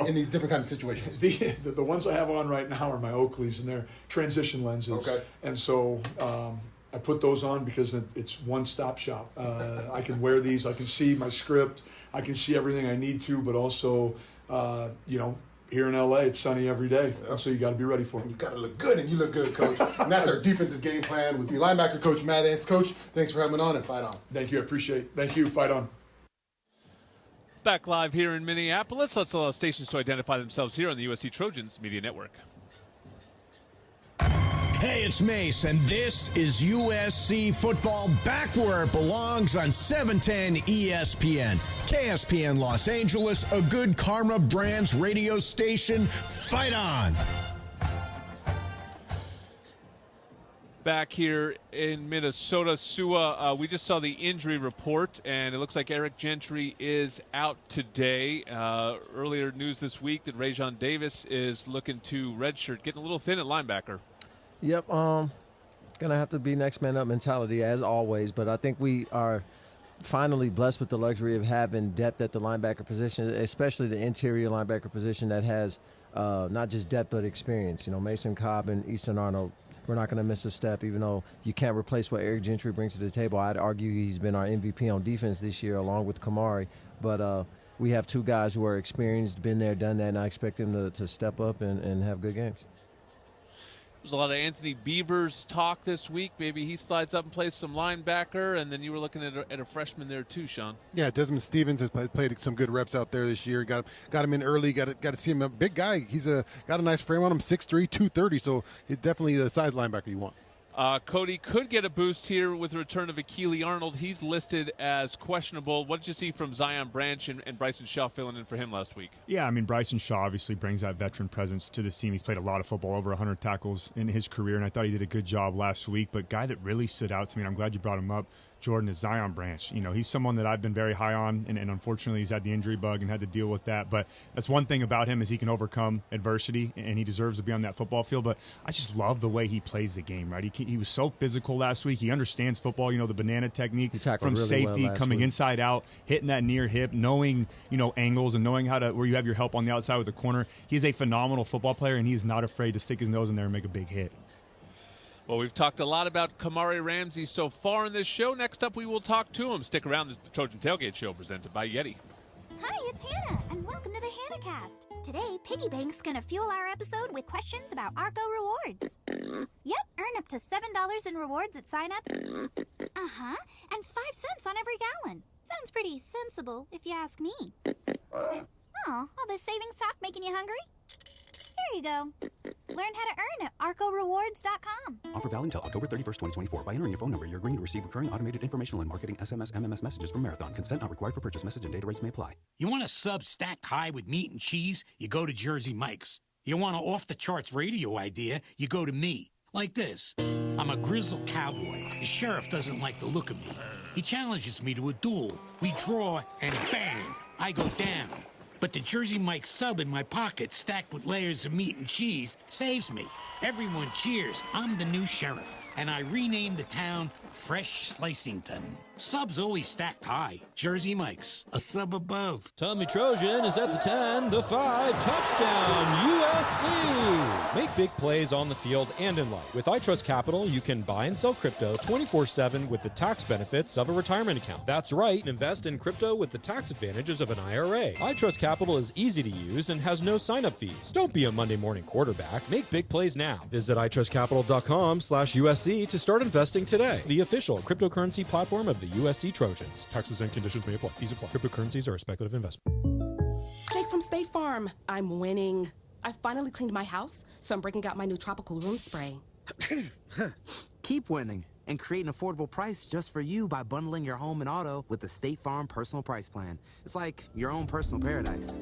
in these different kinds of situations? The ones I have on right now are my Oakleys, and they're transition lenses. Okay. And so I put those on because it's one-stop shop. I can wear these. I can see my script. I can see everything I need to, but also, here in LA, it's sunny every day, and so you got to be ready for it. You got to look good, and you look good, Coach. And that's our defensive game plan with the linebacker coach, Matt Ants. Coach, thanks for having on and fight on. Thank you. I appreciate it. Thank you. Fight on. Back live here in Minneapolis. Let's allow stations to identify themselves here on the USC Trojans Media Network. Hey, it's Mace, and this is USC football back where it belongs on 710 ESPN. KSPN Los Angeles, a good Karma Brands radio station. Fight on. Back here in Minnesota, Sua, we just saw the injury report, and it looks like Eric Gentry is out today. Earlier news this week that Rajon Davis is looking to redshirt, getting a little thin at linebacker. Yep, gonna have to be next man up mentality as always, but I think we are finally blessed with the luxury of having depth at the linebacker position, especially the interior linebacker position that has not just depth but experience. Mason Cobb and Easton Arnold, we're not going to miss a step, even though you can't replace what Eric Gentry brings to the table. I'd argue he's been our MVP on defense this year along with Kamari, but we have two guys who are experienced, been there, done that, and I expect them to step up and have good games. There's a lot of Anthony Beavers talk this week. Maybe he slides up and plays some linebacker, and then you were looking at a freshman there too, Sean. Yeah, Desmond Stevens has played some good reps out there this year. Got him in early. Got to see him. A big guy. He's got a nice frame on him, 6'3", 230. So he's definitely the size linebacker you want. Cody could get a boost here with the return of Akili Arnold. He's listed as questionable. What did you see from Zion Branch and Bryson Shaw filling in for him last week? Yeah, Bryson Shaw obviously brings that veteran presence to this team. He's played a lot of football, over 100 tackles in his career, and I thought he did a good job last week. But guy that really stood out to me, and I'm glad you brought him up, Jordan, is Zion Branch. He's someone that I've been very high on, and unfortunately he's had the injury bug and had to deal with that. But that's one thing about him is he can overcome adversity, and he deserves to be on that football field. But I just love the way he plays the game, right? He was so physical last week. He understands football, the banana technique from really safety, well coming week. inside out, hitting that near hip, knowing, angles and knowing where you have your help on the outside with the corner. He's a phenomenal football player, and he's not afraid to stick his nose in there and make a big hit. Well, we've talked a lot about Kamari Ramsey so far in this show. Next up, we will talk to him. Stick around. This is the Trojan Tailgate Show presented by Yeti. Hi, it's Hannah, and welcome to the HannahCast. Today, Piggy Bank's going to fuel our episode with questions about Argo rewards. Yep, earn up to $7 in rewards at sign-up. Uh-huh, and 5 cents on every gallon. Sounds pretty sensible, if you ask me. Oh, all this savings talk making you hungry? Here you go. Learn how to earn at arcorewards.com. Offer valid until October 31st, 2024. By entering your phone number, you're agreeing to receive recurring automated informational and marketing SMS, MMS messages from Marathon. Consent not required for purchase. Message and data rates may apply. You want a sub stacked high with meat and cheese? You go to Jersey Mike's. You want an off-the-charts radio idea? You go to me. Like this. I'm a grizzled cowboy. The sheriff doesn't like the look of me. He challenges me to a duel. We draw, and bang, I go down. But the Jersey Mike sub in my pocket, stacked with layers of meat and cheese, saves me. Everyone cheers. I'm the new sheriff. And I renamed the town Fresh Slicington. Subs always stacked high. Jersey Mike's, a sub above. Tommy Trojan is at the 10, the 5, touchdown, USC! Make big plays on the field and in life. With iTrust Capital, you can buy and sell crypto 24/7 with the tax benefits of a retirement account. That's right, invest in crypto with the tax advantages of an IRA. iTrust Capital is easy to use and has no sign-up fees. Don't be a Monday morning quarterback. Make big plays now. Visit itrustcapital.com/USC to start investing today. The official cryptocurrency platform of the USC Trojans. Taxes and conditions may apply. Fees apply. Cryptocurrencies are a speculative investment. Jake from State Farm. I'm winning. I finally cleaned my house, so I'm breaking out my new tropical room spray. Keep winning and create an affordable price just for you by bundling your home and auto with the State Farm Personal Price Plan. It's like your own personal paradise.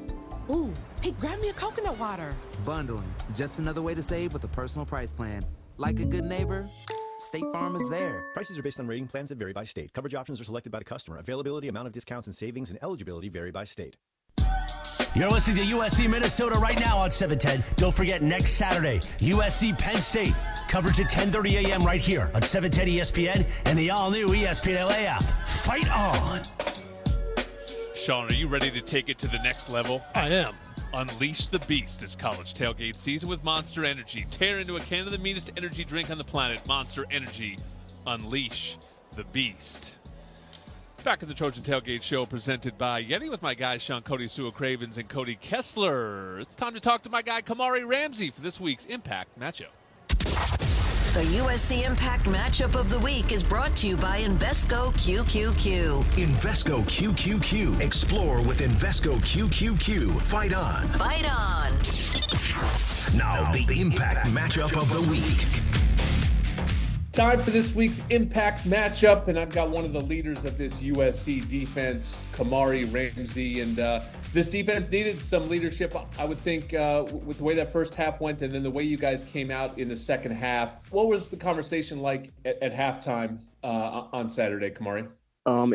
Ooh, hey, grab me a coconut water. Bundling, just another way to save with a personal price plan. Like a good neighbor, State Farm is there. Prices are based on rating plans that vary by state. Coverage options are selected by the customer. Availability, amount of discounts and savings, and eligibility vary by state. You're listening to USC-Minnesota right now on 710. Don't forget, next Saturday, USC-Penn State. Coverage at 10:30 a.m. right here on 710 ESPN and the all-new ESPN LA app. Fight on! Sean, are you ready to take it to the next level? I am. Unleash the beast this college tailgate season with Monster Energy. Tear into a can of the meanest energy drink on the planet, Monster Energy. Unleash the beast. Back in the Trojan Tailgate Show presented by Yeti with my guys Sean Cody, Sua Cravens, and Cody Kessler. It's time to talk to my guy Kamari Ramsey for this week's Impact Matchup. The USC Impact Matchup of the Week is brought to you by Invesco QQQ. Invesco QQQ. Explore with Invesco QQQ. Fight on. Fight on. Now the Impact Matchup of the Week. Time for this week's Impact Matchup, and I've got one of the leaders of this USC defense, Kamari Ramsey, and this defense needed some leadership, I would think, with the way that first half went and then the way you guys came out in the second half. What was the conversation like at halftime on Saturday, Kamari?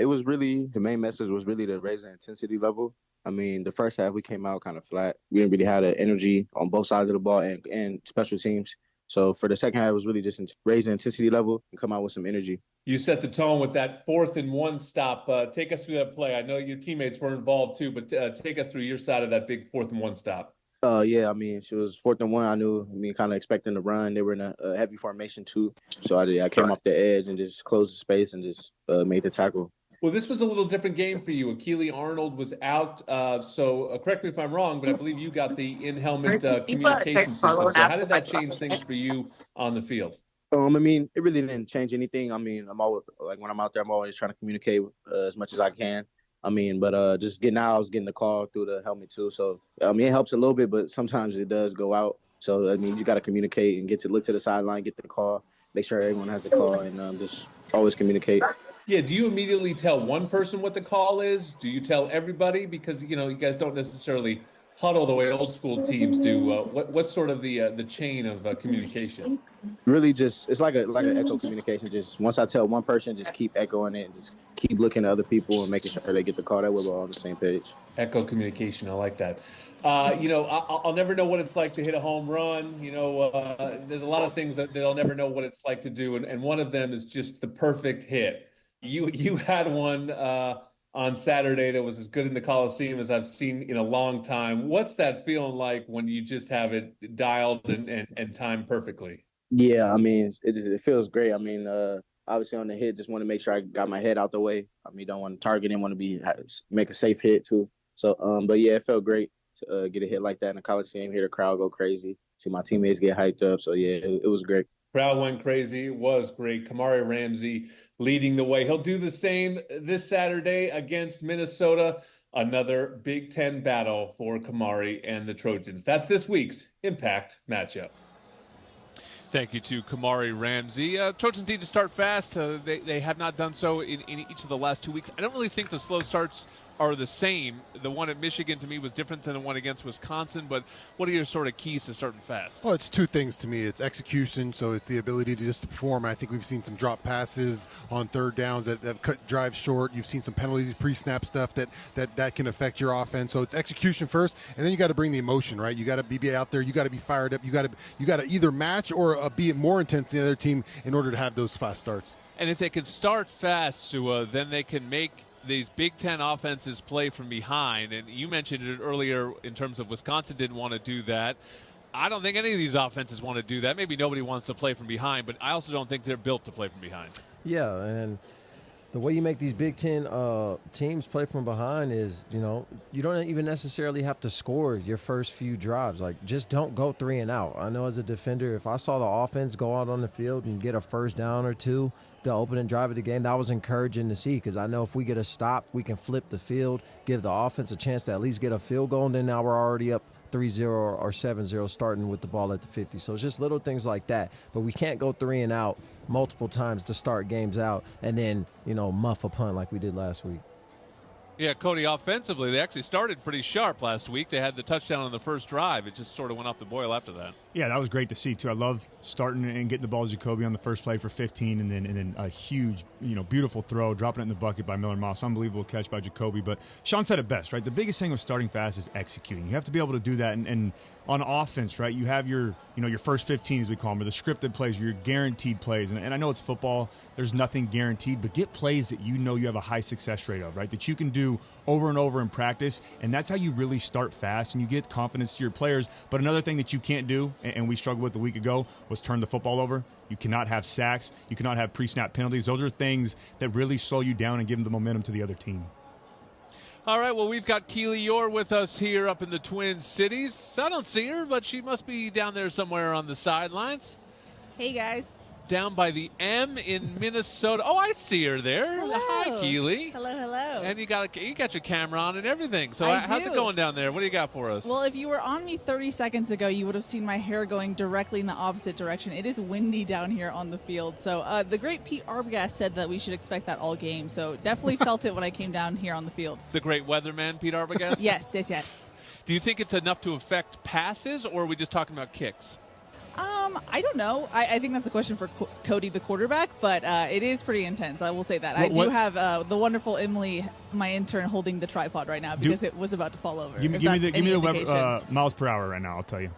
It was really, the main message was really to raise the intensity level. I mean, the first half we came out kind of flat. We didn't really have the energy on both sides of the ball and special teams. So for the second half, it was really just raise the intensity level and come out with some energy. You set the tone with that 4th and 1 stop. Take us through that play. I know your teammates were involved too, but take us through your side of that big 4th and 1 stop. Yeah, I mean, she was 4th and 1. I knew, kind of expecting to run. They were in a heavy formation too. So I came off the edge and just closed the space and just made the tackle. Well, this was a little different game for you. Akili Arnold was out, so correct me if I'm wrong, but I believe you got the in-helmet communication system. So how did that change things for you on the field? I mean, it really didn't change anything. I mean, I'm always, like, when I'm out there, I'm always trying to communicate as much as I can. I mean, but just getting out, I was getting the call through the helmet too. So, I mean, it helps a little bit, but sometimes it does go out. So, I mean, you got to communicate and look to the sideline, get the call, make sure everyone has the call, and just always communicate. Yeah, do you immediately tell one person what the call is? Do you tell everybody? Because, you guys don't necessarily huddle the way old school teams do. What's sort of the chain of communication? Really just, it's like an echo communication. Just once I tell one person, just keep echoing it and just keep looking at other people and making sure they get the call. That way we're all on the same page. Echo communication, I like that. I'll never know what it's like to hit a home run. There's a lot of things that I'll never know what it's like to do. And one of them is just the perfect hit. You had one on Saturday that was as good in the Coliseum as I've seen in a long time. What's that feeling like when you just have it dialed and timed perfectly? Yeah, I mean, it feels great. I mean, obviously on the hit, just want to make sure I got my head out the way. I mean, don't want to target him, want to make a safe hit too. So, but yeah, it felt great to get a hit like that in the Coliseum, hear the crowd go crazy, see my teammates get hyped up. So yeah, it was great. Crowd went crazy. It was great. Kamari Ramsey leading the way. He'll do the same this Saturday against Minnesota. Another Big Ten battle for Kamari and the Trojans. That's this week's Impact Matchup. Thank you to Kamari Ramsey. Trojans need to start fast. They have not done so in each of the last 2 weeks. I don't really think the slow starts are the same. The one at Michigan to me was different than the one against Wisconsin, but what are your sort of keys to starting fast? Well, it's two things to me. It's execution, so it's the ability to just perform. I think we've seen some drop passes on third downs that have cut drives short. You've seen some penalties, pre-snap stuff that can affect your offense. So it's execution first, and then you got to bring the emotion, right? You got to be out there. You got to be fired up. You got to either match or be more intense than the other team in order to have those fast starts. And if they can start fast, Sua, then they can make these Big Ten offenses play from behind. And you mentioned it earlier in terms of Wisconsin didn't want to do that. I don't think any of these offenses want to do that. Maybe nobody wants to play from behind, but I also don't think they're built to play from behind. Yeah, and the way you make these Big Ten teams play from behind is, you don't even necessarily have to score your first few drives. Like, just don't go 3 and out. I know as a defender, if I saw the offense go out on the field and get a first down or two, the opening drive of the game, that was encouraging to see, because I know if we get a stop, we can flip the field, give the offense a chance to at least get a field goal, and then now we're already up 3-0 or 7-0 starting with the ball at the 50. So it's just little things like that. But we can't go 3 and out multiple times to start games out and then, muff a punt like we did last week. Yeah, Cody, offensively, they actually started pretty sharp last week. They had the touchdown on the first drive. It just sort of went off the boil after that. Yeah, that was great to see, too. I love starting and getting the ball to Jacoby on the first play for 15, and then a huge, beautiful throw, dropping it in the bucket by Miller Moss. Unbelievable catch by Jacoby. But Sean said it best, right? The biggest thing with starting fast is executing. You have to be able to do that. And on offense, right, you have your first 15, as we call them, or the scripted plays, your guaranteed plays. And I know it's football. There's nothing guaranteed, but get plays that you have a high success rate of, right, that you can do over and over in practice, and that's how you really start fast, and you get confidence to your players. But another thing that you can't do, and we struggled with a week ago, was turn the football over. You cannot have sacks. You cannot have pre-snap penalties. Those are things that really slow you down and give the momentum to the other team. All right, well, we've got Keely Orr with us here up in the Twin Cities. I don't see her, but she must be down there somewhere on the sidelines. Hey, guys. Down by the M in Minnesota. Oh, I see her there. Hello. Hi, Keely. Hello, hello. And you got your camera on and everything. So how's it do. going down there? What do you got for us? Well, if you were on me 30 seconds ago, you would have seen my hair going directly in the opposite direction. It is windy down here on the field. So the great Pete Arbogast said that we should expect that all game. So definitely felt it when I came down here on the field. The great weatherman, Pete Arbogast? Yes. Do you think it's enough to affect passes, or are we just talking about kicks? I don't know. I think that's a question for Cody, the quarterback, but it is pretty intense. I will say that. I do have the wonderful Emily, my intern, holding the tripod right now because it was about to fall over. Give me the miles per hour right now. I'll tell you.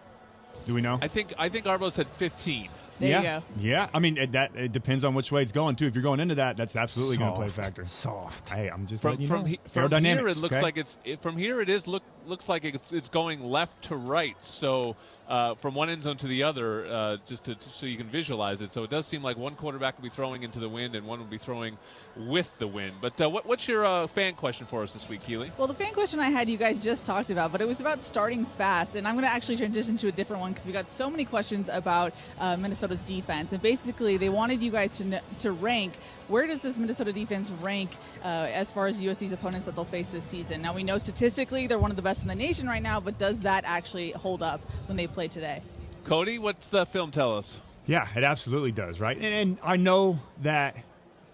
Do we know? I think Arbo said 15. There you go. Yeah. I mean, it depends on which way it's going, too. If you're going into that, that's absolutely going to play a factor. Soft. Hey, I'm just from letting you know. From here, it looks like from here it looks like it's going left to right. So from one end zone to the other, so you can visualize it. So it does seem like one quarterback will be throwing into the wind and one will be throwing with the wind. But what's your fan question for us this week, Keely? Well, the fan question I had you guys just talked about, but it was about starting fast, and I'm going to actually transition to a different one because we got so many questions about Minnesota's defense, and basically they wanted you guys to rank where does this Minnesota defense rank as far as USC's opponents that they'll face this season. Now we know statistically they're one of the best in the nation right now, but does that actually hold up when they play today? Cody, what's the film tell us? Yeah, it absolutely does, right? And I know that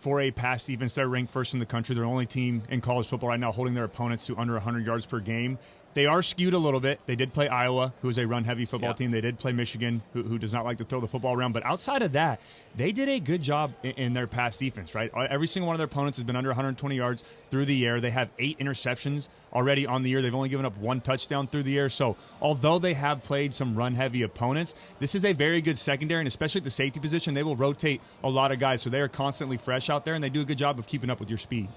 for a pass defense, they're ranked first in the country. They're the only team in college football right now holding their opponents to under 100 yards per game. They are skewed a little bit. They did play Iowa, who is a run-heavy football team. They did play Michigan, who does not like to throw the football around. But outside of that, they did a good job in their pass defense, right? Every single one of their opponents has been under 120 yards through the air. They have 8 interceptions already on the year. They've only given up 1 touchdown through the air. So although they have played some run-heavy opponents, this is a very good secondary, and especially at the safety position, they will rotate a lot of guys. So they are constantly fresh out there, and they do a good job of keeping up with your speed.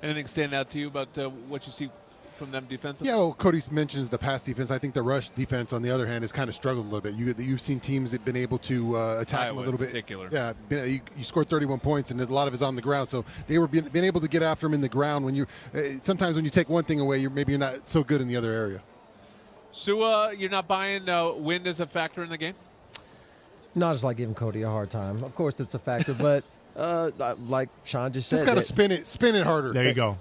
Anything stand out to you about what you see from them defensively? Yeah, well, Cody mentions the pass defense. I think the rush defense, on the other hand, has kind of struggled a little bit. You've seen teams that have been able to attack them a little bit. Particular. Yeah, you scored 31 points, and a lot of it's on the ground. So they were being able to get after them in the ground. When sometimes when you take one thing away, you're not so good in the other area. So you're not buying wind as a factor in the game? No, I just like giving Cody a hard time. Of course, it's a factor, but. Like Sean just said, just got to spin it harder. There you go.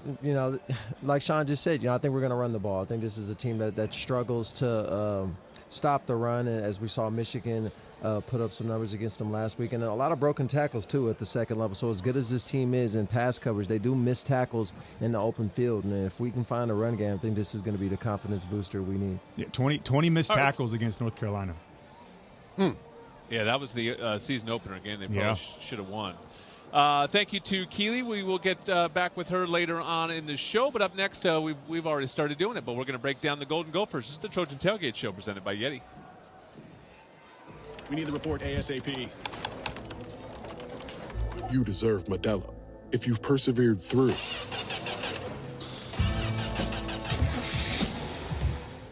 Like Sean just said, I think we're going to run the ball. I think this is a team that struggles to stop the run, and as we saw Michigan put up some numbers against them last week, and a lot of broken tackles too at the second level. So as good as this team is in pass coverage, they do miss tackles in the open field, and if we can find a run game, I think this is going to be the confidence booster we need. Yeah, 20 missed tackles against North Carolina. Yeah, that was the season opener game they probably should have won. Thank you to Keely. We will get back with her later on in the show. But up next, we've already started doing it, but we're going to break down the Golden Gophers. This is the Trojan Tailgate Show presented by Yeti. We need the report ASAP. You deserve Modelo. If you've persevered through,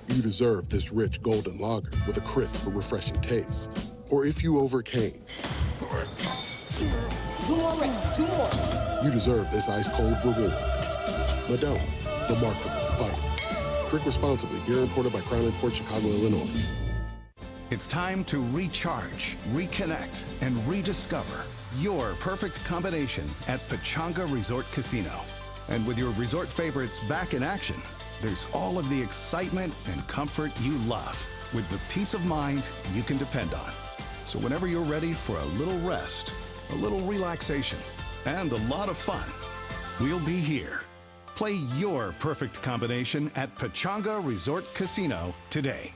you deserve this rich golden lager with a crisp but refreshing taste. Or if you overcame. 2 more reps, 2 more. You deserve this ice-cold reward. Modelo, the mark of a fighter. Drink responsibly. Beer imported by Crown Imports, Chicago, Illinois. It's time to recharge, reconnect, and rediscover your perfect combination at Pechanga Resort Casino. And with your resort favorites back in action, there's all of the excitement and comfort you love with the peace of mind you can depend on. So whenever you're ready for a little rest, a little relaxation, and a lot of fun, we'll be here. Play your perfect combination at Pechanga Resort Casino today.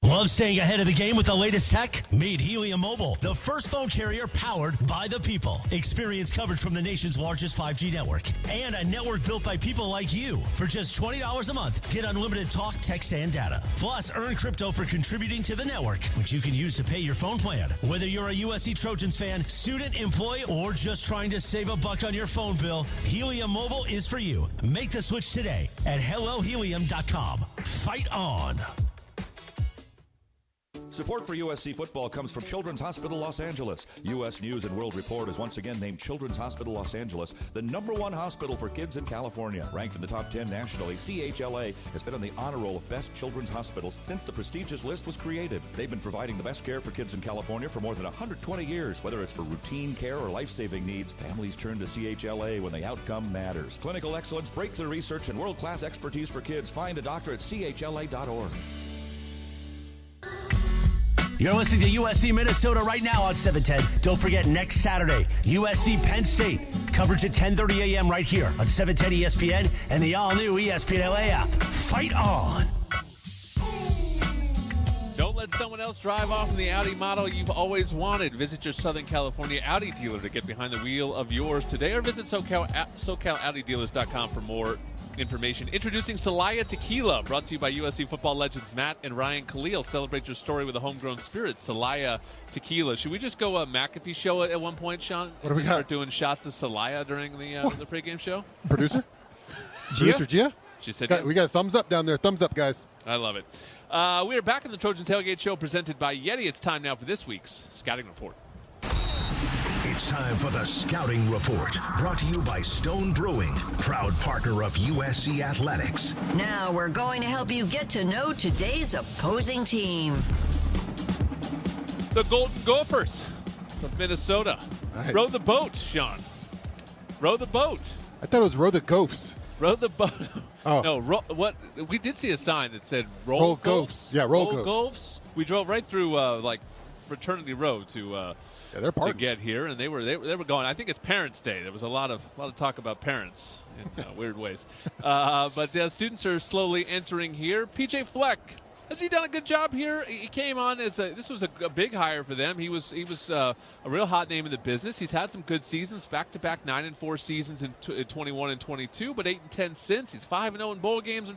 Love staying ahead of the game with the latest tech? Meet Helium Mobile, the first phone carrier powered by the people. Experience coverage from the nation's largest 5G network and a network built by people like you. For just $20 a month, get unlimited talk, text, and data. Plus, earn crypto for contributing to the network, which you can use to pay your phone plan. Whether you're a USC Trojans fan, student, employee, or just trying to save a buck on your phone bill, Helium Mobile is for you. Make the switch today at HelloHelium.com. Fight on. Support for USC football comes from Children's Hospital Los Angeles. U.S. News and World Report has once again named Children's Hospital Los Angeles the #1 hospital for kids in California. Ranked in the top 10 nationally, CHLA has been on the honor roll of best children's hospitals since the prestigious list was created. They've been providing the best care for kids in California for more than 120 years. Whether it's for routine care or life-saving needs, families turn to CHLA when the outcome matters. Clinical excellence, breakthrough research, and world-class expertise for kids. Find a doctor at chla.org. You're listening to USC-Minnesota right now on 710. Don't forget, next Saturday, USC-Penn State. Coverage at 10:30 a.m. right here on 710 ESPN and the all-new ESPN LA app. Fight on! Don't let someone else drive off in the Audi model you've always wanted. Visit your Southern California Audi dealer to get behind the wheel of yours today, or visit SoCalAudiDealers.com for more information. Introducing Celaya Tequila, brought to you by USC football legends Matt and Ryan Khalil. Celebrate your story with a homegrown spirit. Celaya Tequila. Should we just go McAfee show it at one point, Sean? What do we start doing shots of Celaya during the pregame show? Producer Gia? She said yes. We got a thumbs up down there. Thumbs up, guys. I love it. We are back in the Trojan Tailgate Show presented by Yeti. It's time now for this week's Scouting Report. It's time for the Scouting Report, brought to you by Stone Brewing, proud partner of USC Athletics. Now we're going to help you get to know today's opposing team. The Golden Gophers of Minnesota. Nice. Row the boat, Sean. Row the boat. I thought it was Row the Gophs. Row the boat. Oh. No, what? We did see a sign that said Roll Gophs. Yeah, Roll Gophs. We drove right through Fraternity Road to get here, and they were going. I think it's Parents' Day. There was a lot of talk about parents in weird ways. But students are slowly entering here. PJ Fleck, has he done a good job here? He came on as this was a big hire for them. He was a real hot name in the business. He's had some good seasons, back-to-back 9-4 seasons in 21 and 22, but 8-10 since. He's 5-0 in bowl games.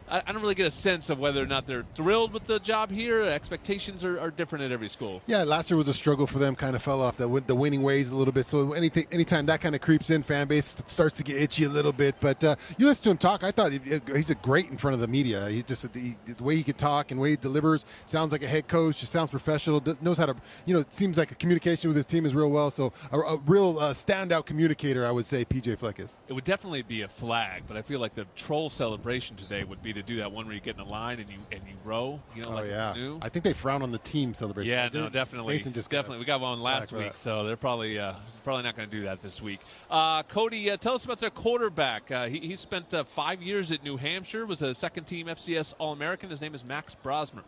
I don't really get a sense of whether or not they're thrilled with the job here. Expectations are different at every school. Yeah, last year was a struggle for them, kind of fell off the winning ways a little bit. So anytime that kind of creeps in, fan base starts to get itchy a little bit. But you listen to him talk, I thought he's a great in front of the media. He just the way he could talk and the way he delivers, sounds like a head coach, just sounds professional, knows how to, it seems like the communication with his team is real well. So a real standout communicator, I would say PJ Fleck is. It would definitely be a flag, but I feel like the troll celebration today would be to do that one where you get in a line and you row, like canoe. I think they frown on the team celebration. Yeah, no, definitely. We got one last week, so they're probably not going to do that this week. Cody, tell us about their quarterback. He spent 5 years at New Hampshire, was a second-team FCS All-American. His name is Max Brosmer.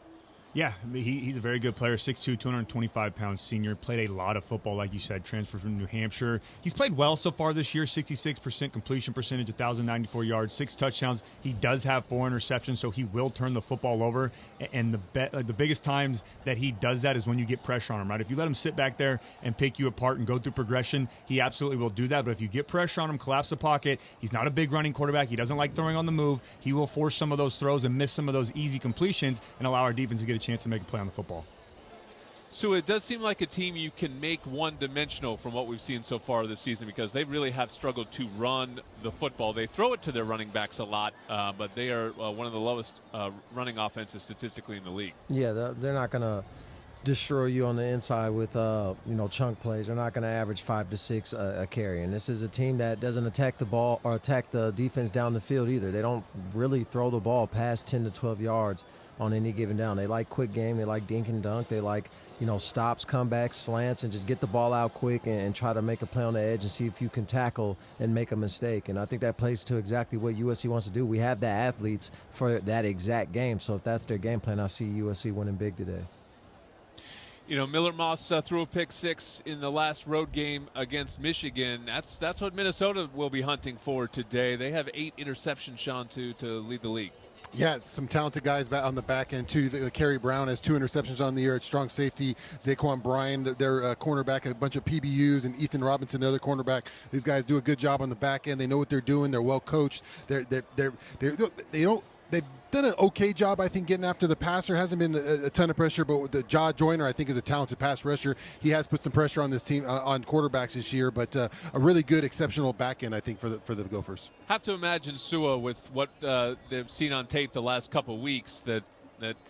Yeah, I mean, he's a very good player, 6'2", 225-pound senior. Played a lot of football, like you said, transferred from New Hampshire. He's played well so far this year, 66% completion percentage, 1,094 yards, 6 touchdowns. He does have 4 interceptions, so he will turn the football over. And the biggest times that he does that is when you get pressure on him, right? If you let him sit back there and pick you apart and go through progression, he absolutely will do that. But if you get pressure on him, collapse the pocket, he's not a big running quarterback. He doesn't like throwing on the move. He will force some of those throws and miss some of those easy completions and allow our defense to get a chance to make a play on the football. So it does seem like a team you can make one-dimensional from what we've seen so far this season, because they really have struggled to run the football. They throw it to their running backs a lot, but they are one of the lowest running offenses statistically in the league. Yeah, they're not going to destroy you on the inside with chunk plays. They're not going to average 5 to 6 a carry. And this is a team that doesn't attack the ball or attack the defense down the field either. They don't really throw the ball past 10 to 12 yards on any given down. They like quick game. They like dink and dunk. They like, stops, comebacks, slants, and just get the ball out quick and try to make a play on the edge and see if you can tackle and make a mistake. And I think that plays to exactly what USC wants to do. We have the athletes for that exact game. So if that's their game plan, I see USC winning big today. Miller Moss threw a pick 6 in the last road game against Michigan. That's what Minnesota will be hunting for today. They have 8 interceptions, Sean, to lead the league. Yeah, some talented guys on the back end, too. Kerry Brown has 2 interceptions on the year at strong safety. Zaquan Bryan, their cornerback, a bunch of PBUs, and Ethan Robinson, the other cornerback. These guys do a good job on the back end. They know what they're doing. They're well coached. They've done an okay job, I think, getting after the passer. Hasn't been a ton of pressure, but with the Jaw Joyner, I think, is a talented pass rusher. He has put some pressure on this team, on quarterbacks this year, but a really good, exceptional back end, I think, for the Gophers. Have to imagine, Sua, with what they've seen on tape the last couple of weeks, that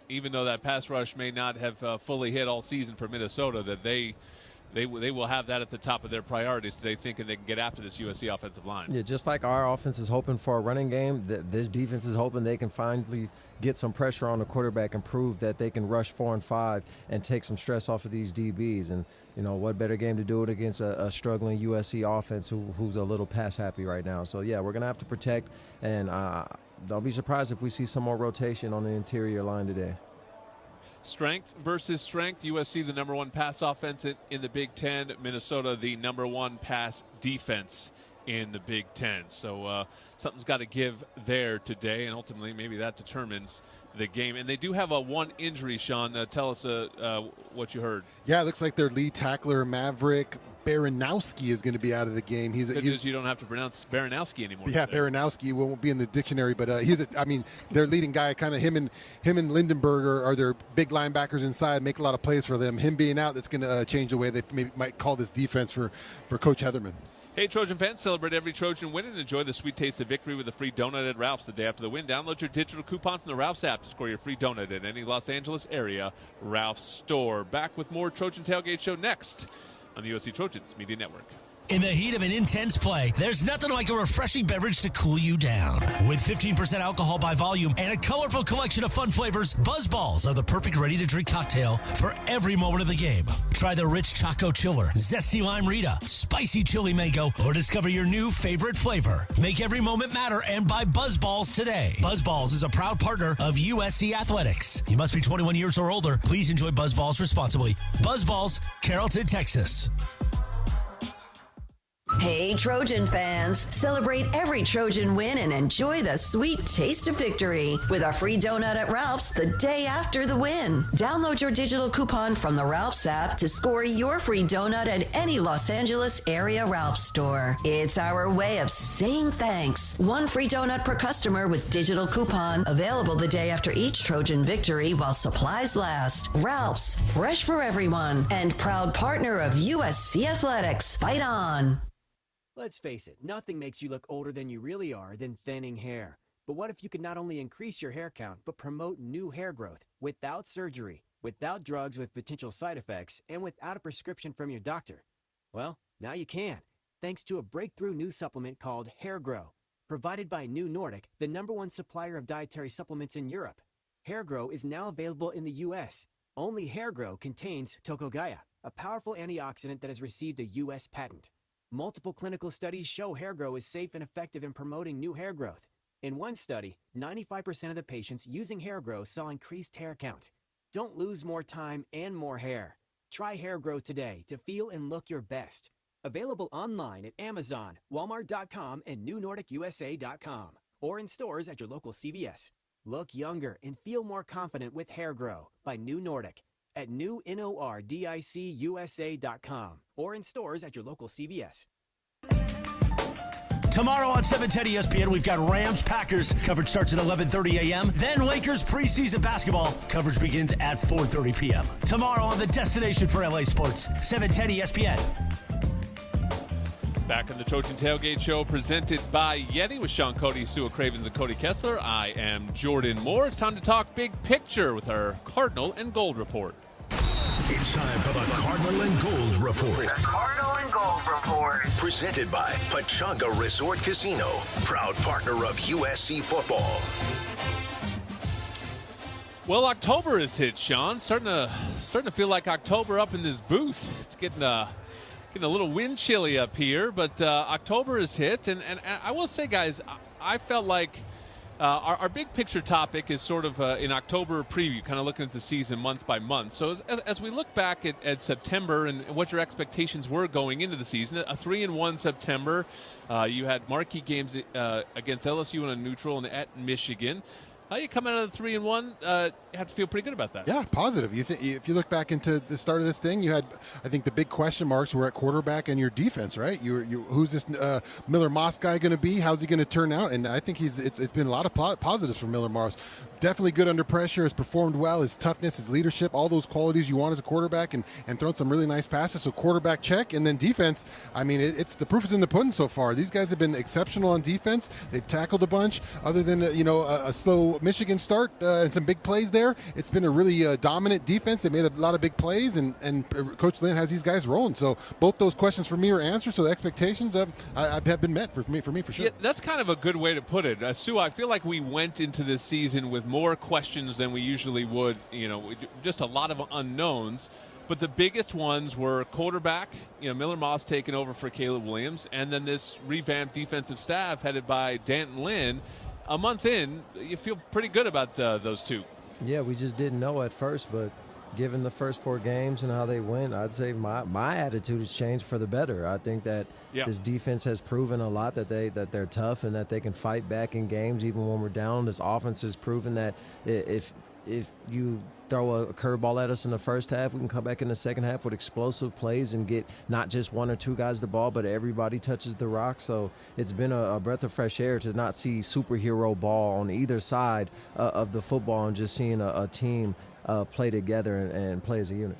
even though that pass rush may not have fully hit all season for Minnesota, that they will have that at the top of their priorities today, thinking they can get after this USC offensive line. Yeah, just like our offense is hoping for a running game, this defense is hoping they can finally get some pressure on the quarterback and prove that they can rush 4 and 5 and take some stress off of these DBs. And, what better game to do it against a struggling USC offense who's a little pass happy right now. So, yeah, we're going to have to protect, and don't be surprised if we see some more rotation on the interior line today. Strength versus strength. USC, the number 1 pass offense in the Big Ten. Minnesota, the number 1 pass defense in the Big Ten. So something's got to give there today, and ultimately maybe that determines the game. And they do have a 1 injury, Sean. Tell us what you heard. Yeah, it looks like their lead tackler, Maverick Baranowski, is going to be out of the game. Good news, you don't have to pronounce Baranowski anymore. Yeah, today. Baranowski won't be in the dictionary, but their leading guy, kind of him and Lindenberger are their big linebackers inside, make a lot of plays for them. Him being out, that's going to change the way they might call this defense for Coach Heatherman. Hey, Trojan fans, celebrate every Trojan win and enjoy the sweet taste of victory with a free donut at Ralph's the day after the win. Download your digital coupon from the Ralph's app to score your free donut at any Los Angeles area Ralph's store. Back with more Trojan Tailgate Show next on the USC Trojans Media Network. In the heat of an intense play, there's nothing like a refreshing beverage to cool you down. With 15% alcohol by volume and a colorful collection of fun flavors, Buzz Balls are the perfect ready-to-drink cocktail for every moment of the game. Try the rich Choco Chiller, Zesty Lime Rita, Spicy Chili Mango, or discover your new favorite flavor. Make every moment matter and buy Buzz Balls today. Buzz Balls is a proud partner of USC Athletics. You must be 21 years or older. Please enjoy Buzz Balls responsibly. Buzz Balls, Carrollton, Texas. Hey, Trojan fans, celebrate every Trojan win and enjoy the sweet taste of victory with a free donut at Ralph's the day after the win. Download your digital coupon from the Ralph's app to score your free donut at any Los Angeles area Ralph's store. It's our way of saying thanks. 1 free donut per customer with digital coupon, available the day after each Trojan victory while supplies last. Ralph's, fresh for everyone, and proud partner of USC Athletics. Fight on. Let's face it, nothing makes you look older than you really are than thinning hair. But what if you could not only increase your hair count, but promote new hair growth without surgery, without drugs with potential side effects, and without a prescription from your doctor? Well, now you can, thanks to a breakthrough new supplement called Hair Grow, provided by New Nordic, the #1 supplier of dietary supplements in Europe. Hair Grow is now available in the U.S. Only Hair Grow contains Tocogaya, a powerful antioxidant that has received a U.S. patent. Multiple clinical studies show Hair Grow is safe and effective in promoting new hair growth. In one study, 95% of the patients using Hair Grow saw increased hair count. Don't lose more time and more hair. Try Hair Growth today to feel and look your best. Available online at Amazon, Walmart.com, and NewNordicUSA.com, or in stores at your local CVS. Look younger and feel more confident with Hair Grow by New Nordic at NewNordicUSA.com, or in stores at your local CVS. Tomorrow on 710 ESPN, we've got Rams-Packers. Coverage starts at 11:30 a.m. Then Lakers preseason basketball. Coverage begins at 4:30 p.m. Tomorrow on the destination for LA Sports, 710 ESPN. Back on the Trojan Tailgate Show, presented by Yeti with Sean Cody, Sua Cravens, and Cody Kessler. I am Jordan Moore. It's time to talk big picture with our Cardinal and Gold report. It's time for the Cardinal and Gold report. The Cardinal and Gold report. Presented by Pechanga Resort Casino, proud partner of USC football. Well, October is hit, Sean. Starting to feel like October up in this booth. It's getting a little wind chilly up here, but October is hit, and I will say, guys, I felt like our big picture topic is sort of in October preview, kind of looking at the season month by month. So as we look back at September and what your expectations were going into the season, a 3-1 September, you had marquee games against LSU on a neutral and at Michigan. How you come out of the 3-1? You have to feel pretty good about that. Yeah, positive. If you look back into the start of this thing, you had, I think, the big question marks were at quarterback and your defense, right? Who's this Miller Moss guy going to be? How's he going to turn out? And I think it's been a lot of positives for Miller Moss. Definitely good under pressure, has performed well, his toughness, his leadership, all those qualities you want as a quarterback, and thrown some really nice passes. So quarterback check, and then defense, I mean, it's the proof is in the pudding so far. These guys have been exceptional on defense. They've tackled a bunch. Other than a slow Michigan start and some big plays there, it's been a really dominant defense. They made a lot of big plays, and Coach Lynn has these guys rolling. So both those questions for me are answered. So the expectations have been met for me for sure. Yeah, that's kind of a good way to put it. Sue, I feel like we went into this season with more questions than we usually would, just a lot of unknowns. But the biggest ones were quarterback, Miller Moss taking over for Caleb Williams, and then this revamped defensive staff headed by Danton Lynn. A month in, you feel pretty good about those two. Yeah, we just didn't know at first, but given the first 4 games and how they went, I'd say my attitude has changed for the better. I think that this defense has proven a lot that they're tough and that they can fight back in games even when we're down. This offense has proven that if you throw a curveball at us in the first half, we can come back in the second half with explosive plays and get not just 1 or 2 guys the ball, but everybody touches the rock. So it's been a breath of fresh air to not see superhero ball on either side of the football and just seeing a team play together and play as a unit.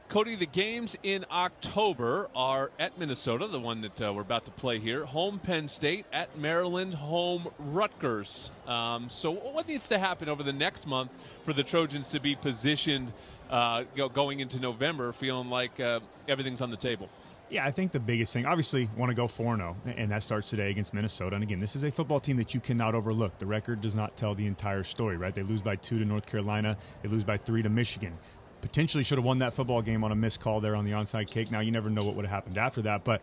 Cody, the games in October are at Minnesota, the one that we're about to play here. Home Penn State, at Maryland, home Rutgers. So what needs to happen over the next month for the Trojans to be positioned going into November, feeling like everything's on the table? Yeah, I think the biggest thing, obviously, want to go 4-0, and that starts today against Minnesota. And again, this is a football team that you cannot overlook. The record does not tell the entire story, right? They lose by 2 to North Carolina. They lose by 3 to Michigan. Potentially should have won that football game on a missed call there on the onside kick. Now, you never know what would have happened after that, but,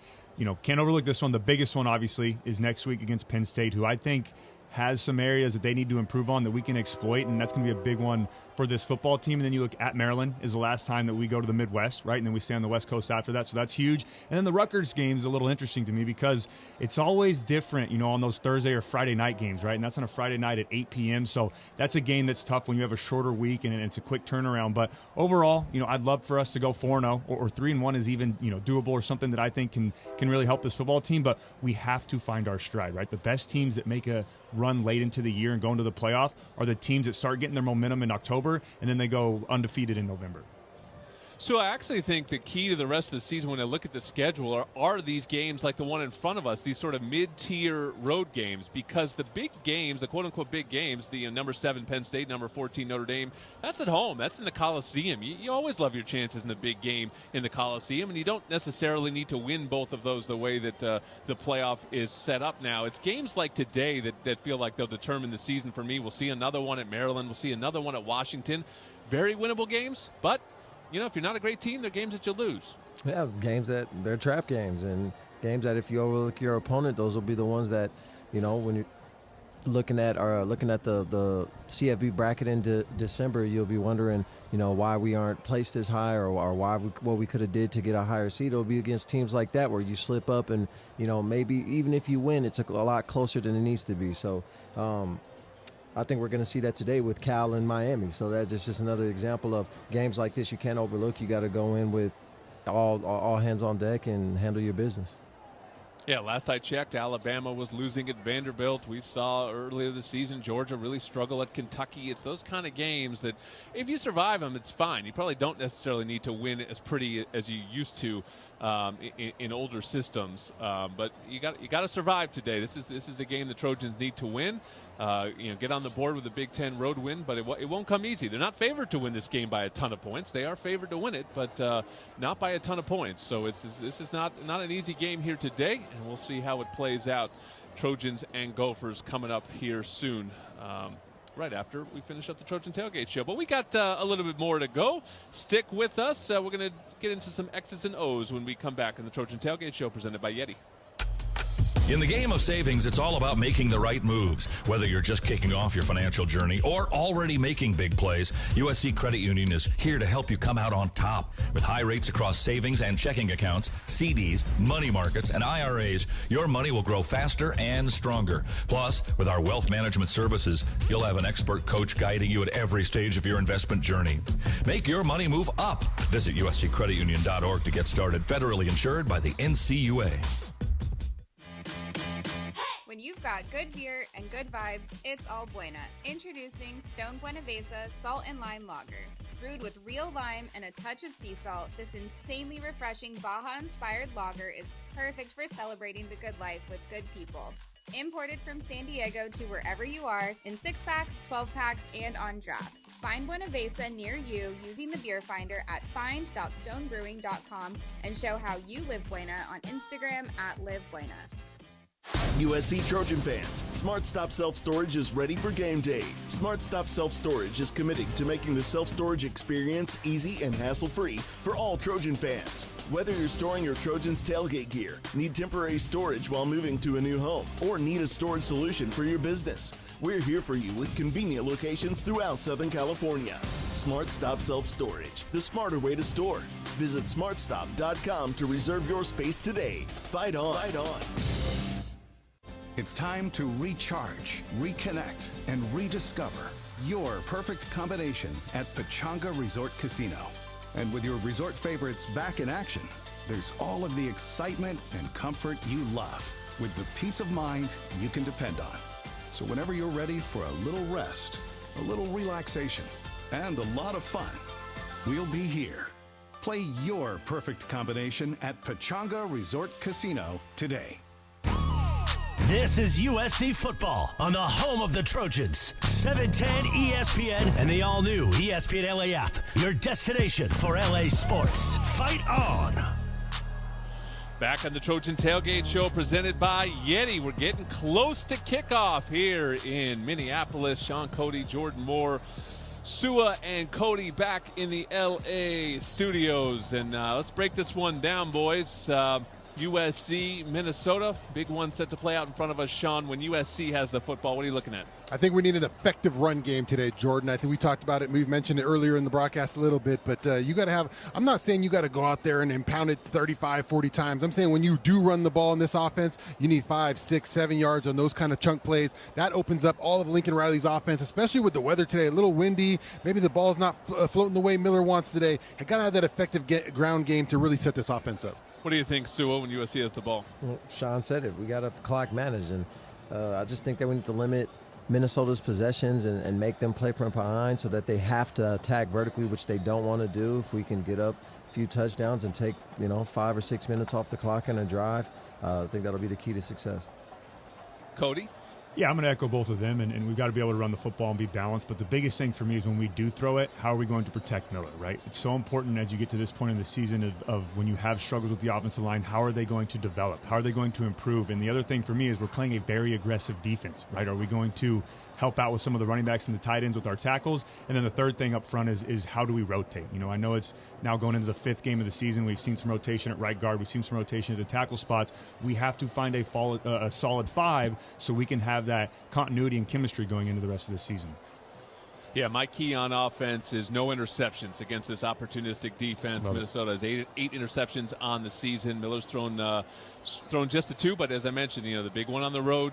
can't overlook this one. The biggest one, obviously, is next week against Penn State, who I think has some areas that they need to improve on that we can exploit, and that's going to be a big one for this football team. And then you look at Maryland is the last time that we go to the Midwest, right? And then we stay on the West Coast after that, so that's huge. And then the Rutgers game is a little interesting to me because it's always different, on those Thursday or Friday night games, right? And that's on a Friday night at 8 p.m., so that's a game that's tough when you have a shorter week and it's a quick turnaround. But overall, I'd love for us to go 4-0 or 3-1 is even, doable or something that I think can really help this football team, but we have to find our stride, right? The best teams that make a run late into the year and go into the playoff are the teams that start getting their momentum in October and then they go undefeated in November. So I actually think the key to the rest of the season when I look at the schedule are these games like the one in front of us, these sort of mid-tier road games, because the big games, the quote-unquote big games, the number 7 Penn State, number 14 Notre Dame, that's at home. That's in the Coliseum. You always love your chances in the big game in the Coliseum, and you don't necessarily need to win both of those the way that the playoff is set up now. It's games like today that feel like they'll determine the season for me. We'll see another one at Maryland. We'll see another one at Washington. Very winnable games, but if you're not a great team, they're games that you lose. Yeah, games that they're trap games and games that if you overlook your opponent, those will be the ones that, when looking at the CFB bracket in December, you'll be wondering, why we aren't placed as high or what we could have did to get a higher seed. It'll be against teams like that where you slip up and, maybe even if you win, it's a lot closer than it needs to be. So I think we're going to see that today with Cal and Miami. So that's just another example of games like this you can't overlook. You got to go in with all hands on deck and handle your business. Yeah, last I checked, Alabama was losing at Vanderbilt. We saw earlier this season Georgia really struggle at Kentucky. It's those kind of games that if you survive them, it's fine. You probably don't necessarily need to win as pretty as you used to in older systems. But you got to survive today. This is a game the Trojans need to win. Get on the board with a Big Ten road win, but it won't come easy. They're not favored to win this game by a ton of points. They are favored to win it, but not by a ton of points. So this is not an easy game here today, and we'll see how it plays out. Trojans and Gophers coming up here soon, right after we finish up the Trojan Tailgate Show. But we got a little bit more to go. Stick with us. We're going to get into some X's and O's when we come back in the Trojan Tailgate Show presented by Yeti. In the game of savings, it's all about making the right moves. Whether you're just kicking off your financial journey or already making big plays, USC Credit Union is here to help you come out on top. With high rates across savings and checking accounts, CDs, money markets, and IRAs, your money will grow faster and stronger. Plus, with our wealth management services, you'll have an expert coach guiding you at every stage of your investment journey. Make your money move up. Visit usccreditunion.org to get started. Federally insured by the NCUA. When you've got good beer and good vibes, it's all Buena. Introducing Stone Buenavesa Salt and Lime Lager. Brewed with real lime and a touch of sea salt, this insanely refreshing Baja-inspired lager is perfect for celebrating the good life with good people. Imported from San Diego to wherever you are, in 6-packs, 12-packs, and on draft. Find Buenavesa near you using the beer finder at find.stonebrewing.com and show how you live Buena on Instagram at LiveBuena. USC Trojan fans, SmartStop Self Storage is ready for game day. SmartStop Self Storage is committing to making the self-storage experience easy and hassle-free for all Trojan fans. Whether you're storing your Trojans tailgate gear, need temporary storage while moving to a new home, or need a storage solution for your business, we're here for you with convenient locations throughout Southern California. SmartStop Self Storage, the smarter way to store. Visit smartstop.com to reserve your space today. Fight on. Fight on. It's time to recharge, reconnect, and rediscover your perfect combination at Pechanga Resort Casino. And with your resort favorites back in action, there's all of the excitement and comfort you love, with the peace of mind you can depend on. So whenever you're ready for a little rest, a little relaxation, and a lot of fun, we'll be here. Play your perfect combination at Pechanga Resort Casino today. This is USC football on the home of the Trojans. 710 ESPN and the all-new ESPN LA app. Your destination for LA sports. Fight on! Back on the Trojan Tailgate Show presented by Yeti. We're getting close to kickoff here in Minneapolis. Sean Cody, Jordan Moore, Sua and Cody back in the LA studios. And let's break this one down, boys. USC-Minnesota, big one set to play out in front of us. Sean, when USC has the football, what are you looking at? I think we need an effective run game today, Jordan. I think we talked about it. We've mentioned it earlier in the broadcast a little bit, but you got to have – I'm not saying you got to go out there and pound it 35, 40 times. I'm saying when you do run the ball in this offense, you need 5, 6, 7 yards on those kind of chunk plays. That opens up all of Lincoln Riley's offense, especially with the weather today. A little windy. Maybe the ball's not floating the way Miller wants today. I got to have that effective ground game to really set this offense up. What do you think, Sua, when USC has the ball? Well, Sean said it. We got to clock manage, and I just think that we need to limit Minnesota's possessions and make them play from behind so that they have to attack vertically, which they don't want to do. If we can get up a few touchdowns and take 5 or 6 minutes off the clock in a drive, I think that'll be the key to success. Cody? Yeah, I'm going to echo both of them, and we've got to be able to run the football and be balanced. But the biggest thing for me is when we do throw it, how are we going to protect Miller, right? It's so important as you get to this point in the season of when you have struggles with the offensive line, how are they going to develop? How are they going to improve? And the other thing for me is we're playing a very aggressive defense, right? Are we going to help out with some of the running backs and the tight ends with our tackles? And then the third thing up front is how do we rotate? I know it's now going into the 5th game of the season. We've seen some rotation at right guard. We've seen some rotation at the tackle spots. We have to find a solid 5 so we can have have that continuity and chemistry going into the rest of the season. Yeah, my key on offense is no interceptions against this opportunistic defense. Minnesota has eight interceptions on the season. Miller's thrown just the 2, but as I mentioned, the big one on the road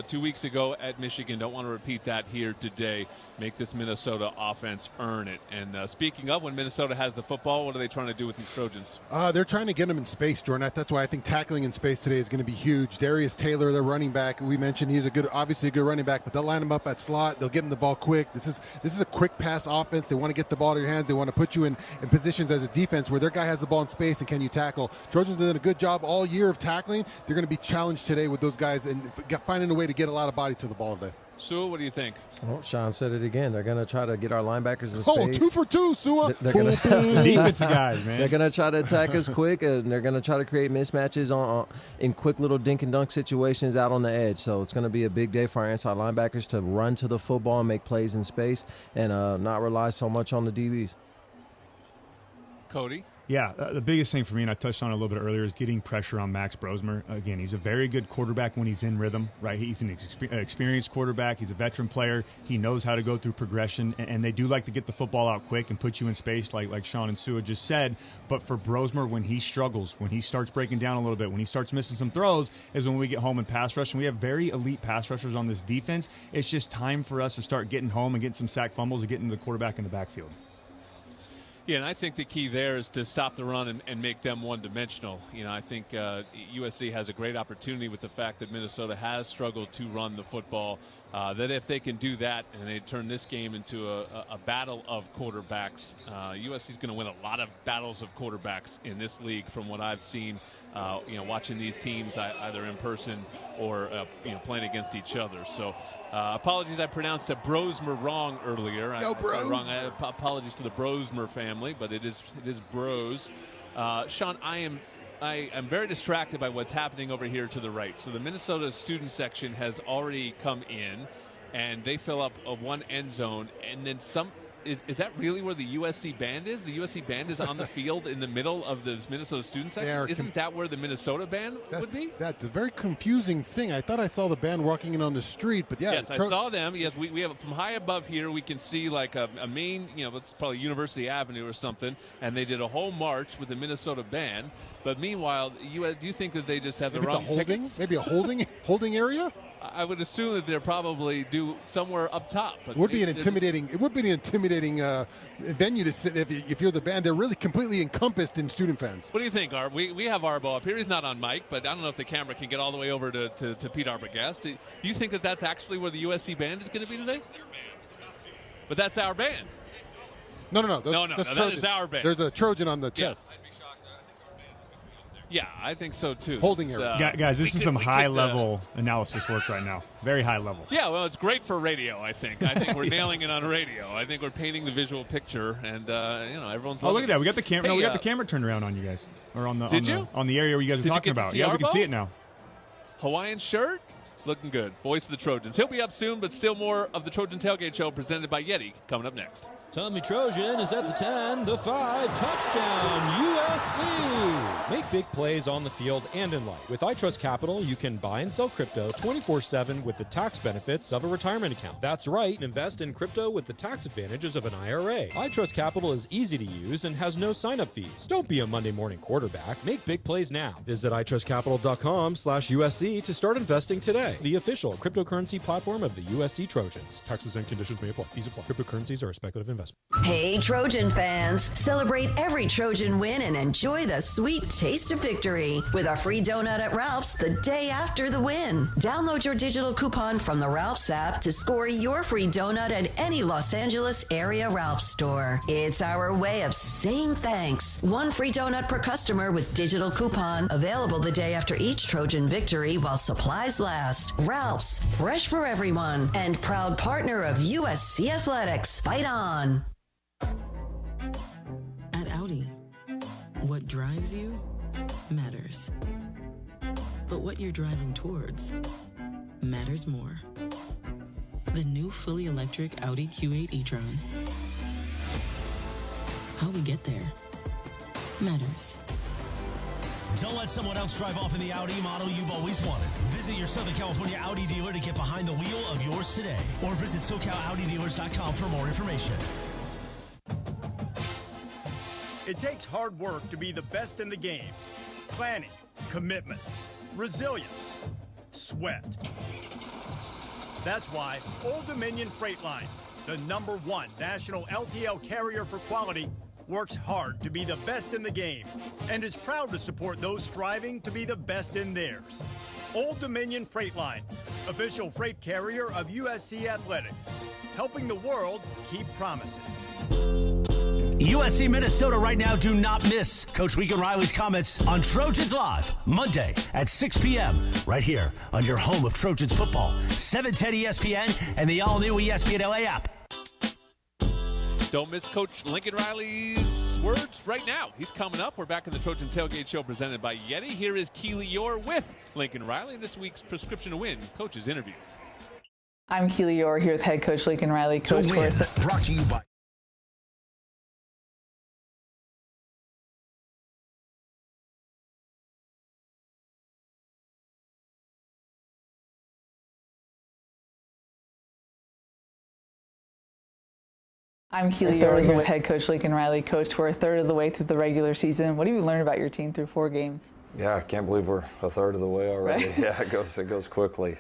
2 weeks ago at Michigan. Don't want to repeat that here today. Make this Minnesota offense earn it. And speaking of, when Minnesota has the football, what are they trying to do with these Trojans? They're trying to get them in space, Jordan. That's why I think tackling in space today is going to be huge. Darius Taylor, their running back, we mentioned he's obviously a good running back, but they'll line him up at slot. They'll get him the ball quick. This is a quick pass offense. They want to get the ball to your hands. They want to put you in positions as a defense where their guy has the ball in space and can you tackle. Trojans have done a good job all year of tackling. They're going to be challenged today with those guys and finding a way to get a lot of body to the ball today. Sue, what do you think? Well, Sean said it again. They're going to try to get our linebackers in space. Oh, 2 for 2, Sue. They're going to defensive guys, man. They're going to try to attack us quick, and they're going to try to create mismatches in quick little dink and dunk situations out on the edge. So it's going to be a big day for our inside linebackers to run to the football and make plays in space and not rely so much on the DBs. Cody? Yeah, the biggest thing for me, and I touched on it a little bit earlier, is getting pressure on Max Brosmer. Again, he's a very good quarterback when he's in rhythm, right? He's an experienced quarterback. He's a veteran player. He knows how to go through progression, and they do like to get the football out quick and put you in space like Sean and Sue just said. But for Brosmer, when he struggles, when he starts breaking down a little bit, when he starts missing some throws, is when we get home and pass rush. And we have very elite pass rushers on this defense. It's just time for us to start getting home and getting some sack fumbles and getting the quarterback in the backfield. Yeah, and I think the key there is to stop the run and make them one-dimensional. I think USC has a great opportunity with the fact that Minnesota has struggled to run the football, that if they can do that and they turn this game into a battle of quarterbacks, USC is going to win a lot of battles of quarterbacks in this league from what I've seen, watching these teams either in person or playing against each other. So apologies, I pronounced a Brosmer wrong earlier. I said it wrong. Apologies to the Brosmer family, but it is Bros. Sean, I am very distracted by what's happening over here to the right. So the Minnesota student section has already come in, and they fill up one end zone, and then some. Is that really where the USC band is? The USC band is on the field in the middle of the Minnesota student section? Isn't that where the Minnesota band would be? That's a very confusing thing. I thought I saw the band walking in on the street, but yeah. Yes, I saw them. Yes, we have from high above here, we can see like a main, it's probably University Avenue or something, and they did a whole march with the Minnesota band. But meanwhile, do you think that they just have the wrong tickets? Maybe a holding area? I would assume that they're probably due somewhere up top. But it would be an intimidating venue to sit if you're the band. They're really completely encompassed in student fans. What do you think, Arb? We have Arbo up here. He's not on mic, but I don't know if the camera can get all the way over to Pete Arbogast. Do you think that that's actually where the USC band is going to be today? It's their band. But that's our band. No. That is our band. There's a Trojan on the chest. Yeah, I think so too. Holding area. Guys, this is some high-level analysis work right now. Very high level. Yeah, well, it's great for radio, I think. I think we're nailing it on radio. I think we're painting the visual picture, and, everyone's loving look at that. We got the camera. Hey, we got the camera turned around on you guys. Or on the area where you guys Did were talking you get to about. see Yeah, Arbo? we can see it now. Hawaiian shirt? Looking good. Voice of the Trojans. He'll be up soon, but still more of the Trojan Tailgate Show presented by Yeti coming up next. Tommy Trojan is at the 10, the 5, touchdown, USC! Make big plays on the field and in life. With iTrust Capital, you can buy and sell crypto 24/7 with the tax benefits of a retirement account. That's right, invest in crypto with the tax advantages of an IRA. iTrust Capital is easy to use and has no sign-up fees. Don't be a Monday morning quarterback. Make big plays now. Visit iTrustCapital.com/USC to start investing today. The official cryptocurrency platform of the USC Trojans. Taxes and conditions may apply. Fees apply. Cryptocurrencies are a speculative investment. Hey, Trojan fans, celebrate every Trojan win and enjoy the sweet taste of victory with a free donut at Ralph's the day after the win. Download your digital coupon from the Ralph's app to score your free donut at any Los Angeles area Ralph's store. It's our way of saying thanks. One free donut per customer with digital coupon, available the day after each Trojan victory while supplies last. Ralph's, fresh for everyone, and proud partner of USC Athletics. Fight on. At Audi, what drives you matters. But what you're driving towards matters more. The new fully electric Audi Q8 e-tron. How we get there matters. Don't let someone else drive off in the Audi model you've always wanted. Visit your Southern California Audi dealer to get behind the wheel of yours today. Or visit SoCalAudiDealers.com for more information. It takes hard work to be the best in the game. Planning, commitment, resilience, sweat. That's why Old Dominion Freight Line, the #1 national LTL carrier for quality, works hard to be the best in the game and is proud to support those striving to be the best in theirs. Old Dominion Freight Line, official freight carrier of USC Athletics, helping the world keep promises. USC-Minnesota right now, do not miss Coach Lincoln Riley's comments on Trojans Live, Monday at 6 p.m. right here on your home of Trojans football, 710 ESPN and the all-new ESPN LA app. Don't miss Coach Lincoln Riley's words right now. He's coming up. We're back in the Trojan Tailgate Show presented by Yeti. Here is Keely Orr with Lincoln Riley in this week's Prescription to Win Coach's Interview. I'm Keely Orr here with head coach Lincoln Riley. Coach, brought to you by I'm Keely Orr here with head coach Lincoln Riley. Coach, we're a third of the way through the regular season. What have you learned about your team through 4 games? Yeah, I can't believe we're a third of the way already. Right? Yeah, it goes quickly.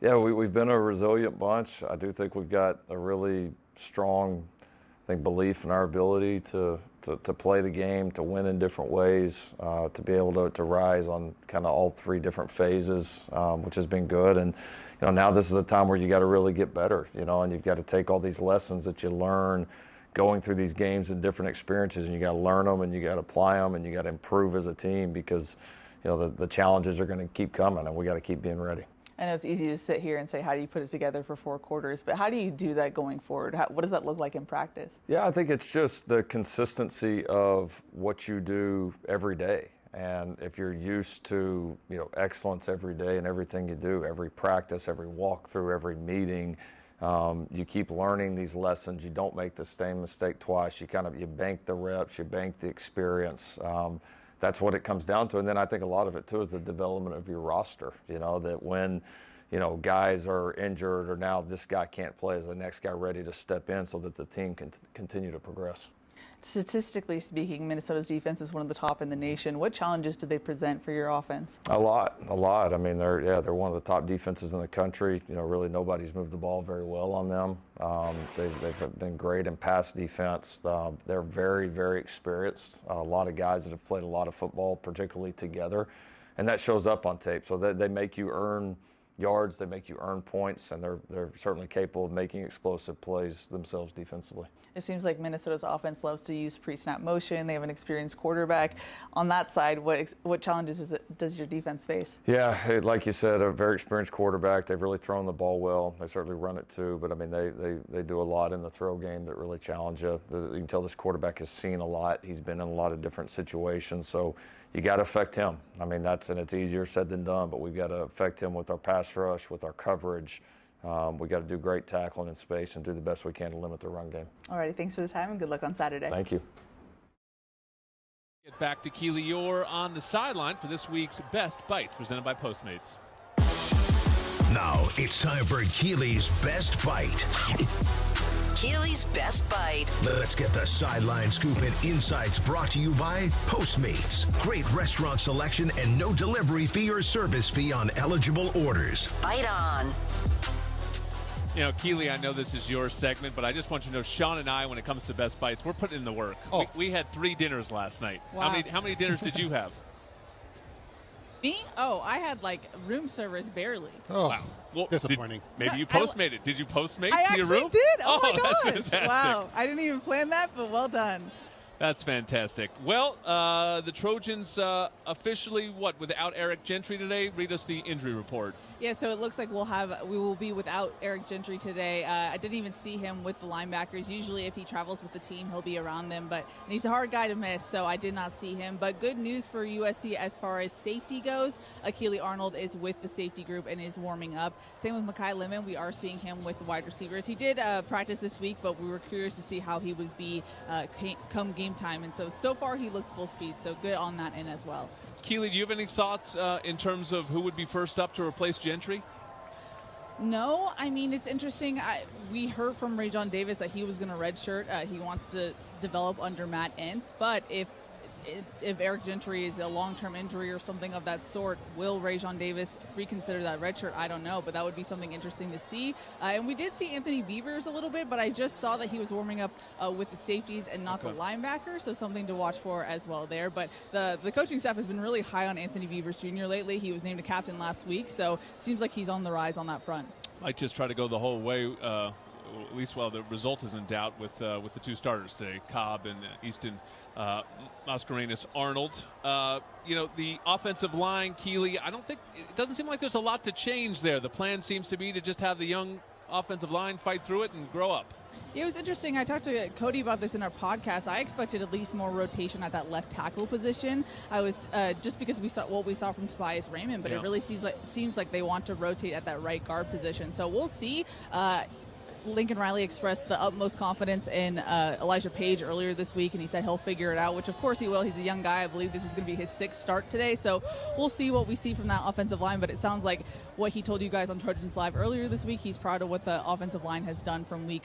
We've been a resilient bunch. I do think we've got a really strong, belief in our ability to play the game, to win in different ways, to be able to rise on kind of all 3 different phases, which has been good. And now this is a time where you got to really get better, and you've got to take all these lessons that you learn going through these games and different experiences, and you got to learn them and you got to apply them and you got to improve as a team because, the challenges are going to keep coming and we got to keep being ready. I know it's easy to sit here and say, how do you put it together for 4 quarters? But how do you do that going forward? What does that look like in practice? Yeah, I think it's just the consistency of what you do every day. And if you're used to, excellence every day and everything you do, every practice, every walkthrough, every meeting, you keep learning these lessons. You don't make the same mistake twice. You bank the reps, you bank the experience. That's what it comes down to. And then I think a lot of it too is the development of your roster. That when, guys are injured or now this guy can't play, is the next guy ready to step in so that the team can continue to progress. Statistically speaking, Minnesota's defense is one of the top in the nation. What challenges do they present for your offense? A lot. I mean, they're one of the top defenses in the country. Really nobody's moved the ball very well on them. They've been great in pass defense. They're very, very experienced. A lot of guys that have played a lot of football, particularly together, and that shows up on tape. So they make you earn yards, they make you earn points, and they're certainly capable of making explosive plays themselves defensively. It seems like Minnesota's offense loves to use pre-snap motion. They have an experienced quarterback. On that side, what challenges does your defense face? Yeah, like you said, a very experienced quarterback. They've really thrown the ball well. They certainly run it too, but I mean, they do a lot in the throw game that really challenge you. You can tell this quarterback has seen a lot. He's been in a lot of different situations, so you got to affect him. I mean, and it's easier said than done, but we've got to affect him with our pass rush, with our coverage. We got to do great tackling in space and do the best we can to limit the run game. All right, thanks for the time and good luck on Saturday. Thank you. Get back to Keely Orr on the sideline for this week's Best Bites presented by Postmates. Now it's time for Keely's Best Bite. Keely's Best Bite. Let's get the sideline scoop and insights brought to you by Postmates. Great restaurant selection and no delivery fee or service fee on eligible orders. Bite on. Keely, I know this is your segment, but I just want you to know, Sean and I, when it comes to Best Bites, we're putting in the work. Oh. We had 3 dinners last night. Wow. How many dinners did you have? Me? Oh, I had room service barely. Oh, wow. Well, disappointing. Maybe you Postmate it. Did you Postmate to your room? I actually did. Oh my gosh. Fantastic. Wow. I didn't even plan that, but well done. That's fantastic. Well, the Trojans officially, without Eric Gentry today? Read us the injury report. Yeah, so it looks like we will be without Eric Gentry today. I didn't even see him with the linebackers. Usually if he travels with the team, he'll be around them, but he's a hard guy to miss, so I did not see him. But good news for USC as far as safety goes. Akili Arnold is with the safety group and is warming up. Same with Mekhi Lemon. We are seeing him with the wide receivers. He did practice this week, but we were curious to see how he would be come game time. And so far he looks full speed, so good on that end as well. Keely, do you have any thoughts in terms of who would be first up to replace Gentry? No, I mean, it's interesting. We heard from Rajon Davis that he was going to redshirt. He wants to develop under Matt Entz, but if Eric Gentry is a long-term injury or something of that sort, will Rajon Davis reconsider that redshirt? I don't know, but that would be something interesting to see. And we did see Anthony Beavers a little bit, but I just saw that he was warming up with the safeties and not the linebacker, so something to watch for as well there. But the coaching staff has been really high on Anthony Beavers Jr. lately. He was named a captain last week, so it seems like he's on the rise on that front. Might just try to go the whole way, at least while the result is in doubt with the two starters today, Cobb and Easton Mascarenas-Arnold. The offensive line, Keely, it doesn't seem like there's a lot to change there. The plan seems to be to just have the young offensive line fight through it and grow up. It was interesting. I talked to Cody about this in our podcast. I expected at least more rotation at that left tackle position. I was just because we saw what we saw from Tobias Raymond, but it really seems like they want to rotate at that right guard position. So we'll see. Lincoln Riley expressed the utmost confidence in Elijah Page earlier this week, and he said he'll figure it out, which of course he will. He's a young guy. I believe this is going to be his 6th start today, so we'll see what we see from that offensive line, but it sounds like what he told you guys on Trojans Live earlier this week, he's proud of what the offensive line has done from week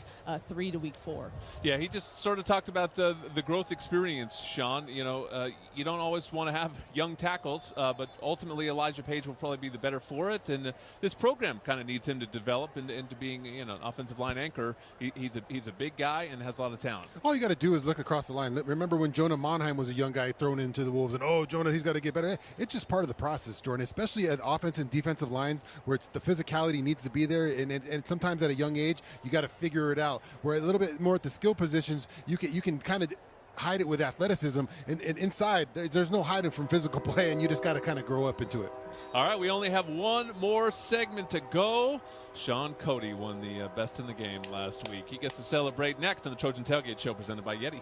3 to week 4. Yeah, he just sort of talked about the growth experience, Sean. You don't always want to have young tackles, but ultimately Elijah Page will probably be the better for it, and this program kind of needs him to develop into being an offensive line anchor. He's a big guy and has a lot of talent. All you got to do is look across the line. Remember when Jonah Monheim was a young guy thrown into the Wolves, and Jonah, he's got to get better. It's just part of the process, Jordan, especially at offense and defensive lines where it's the physicality needs to be there, and sometimes at a young age you got to figure it out. Where a little bit more at the skill positions, you can kind of hide it with athleticism, and inside there's no hiding from physical play, and you just got to kind of grow up into it. All right, we only have one more segment to go. Sean Cody won the Best in the Game last week. He gets to celebrate next on the Trojan Tailgate Show presented by Yeti.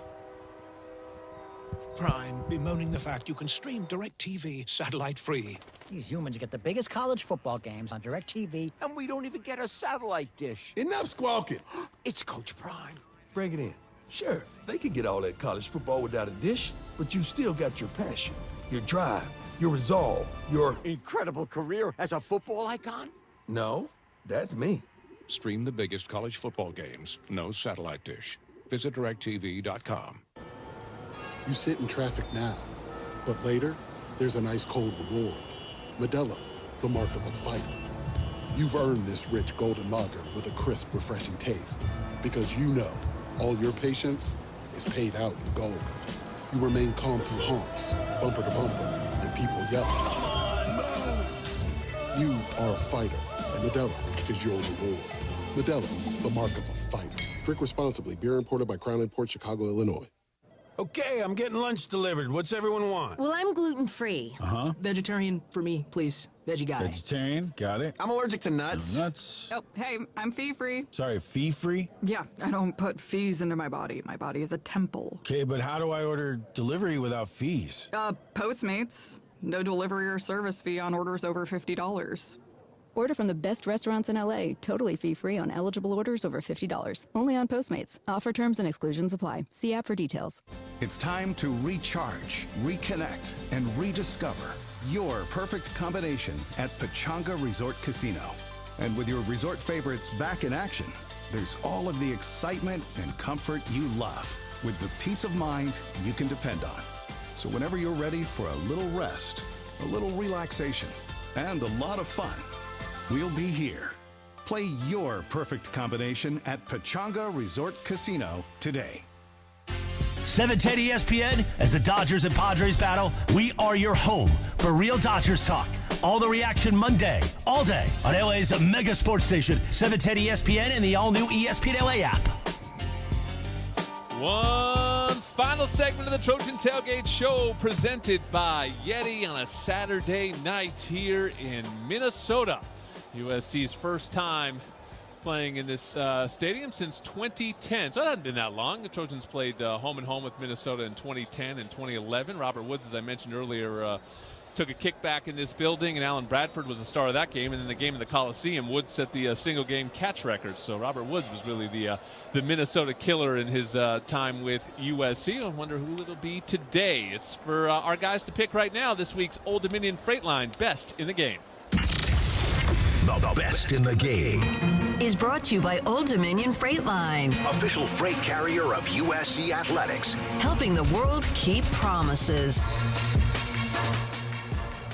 Prime bemoaning the fact you can stream DirecTV satellite-free. These humans get the biggest college football games on DirecTV, and we don't even get a satellite dish. Enough squawking. It's Coach Prime. Bring it in. Sure, they could get all that college football without a dish, but you still got your passion, your drive, your resolve, your incredible career as a football icon? No, that's me. Stream the biggest college football games, no satellite dish. Visit DirecTV.com. You sit in traffic now, but later, there's an ice-cold reward. Modelo, the mark of a fighter. You've earned this rich golden lager with a crisp, refreshing taste. Because you know, all your patience is paid out in gold. You remain calm through honks, bumper to bumper, and people yelling. Come on, move! You are a fighter, and Modelo is your reward. Modelo, the mark of a fighter. Drink responsibly. Beer imported by Crown Imports, Chicago, Illinois. Okay, I'm getting lunch delivered. What's everyone want? Well, I'm gluten-free. Uh-huh. Vegetarian for me, please. Veggie guy. Vegetarian? Got it. I'm allergic to nuts. No nuts. Oh, hey, I'm fee-free. Sorry, fee-free? Yeah, I don't put fees into my body. My body is a temple. Okay, but how do I order delivery without fees? Postmates. No delivery or service fee on orders over $50. Order from the best restaurants in LA, totally fee-free on eligible orders over $50. Only on Postmates. Offer terms and exclusions apply. See app for details. It's time to recharge, reconnect, and rediscover your perfect combination at Pechanga Resort Casino. And with your resort favorites back in action, there's all of the excitement and comfort you love with the peace of mind you can depend on. So whenever you're ready for a little rest, a little relaxation, and a lot of fun, we'll be here. Play your perfect combination at Pechanga Resort Casino today. 710 ESPN, as the Dodgers and Padres battle, we are your home for real Dodgers talk. All the reaction Monday, all day on LA's mega sports station, 710 ESPN and the all-new ESPN LA app. One final segment of the Trojan Tailgate Show presented by Yeti on a Saturday night here in Minnesota. USC's first time playing in this stadium since 2010. So it hasn't been that long. The Trojans played home and home with Minnesota in 2010 and 2011. Robert Woods, as I mentioned earlier, took a kickback in this building, and Alan Bradford was the star of that game. And in the game in the Coliseum, Woods set the single-game catch record. So Robert Woods was really the Minnesota killer in his time with USC. I wonder who it'll be today. It's for our guys to pick right now. This week's Old Dominion Freight Line Best in the Game. The best in the game is brought to you by Old Dominion Freight Line, official freight carrier of USC Athletics, helping the world keep promises.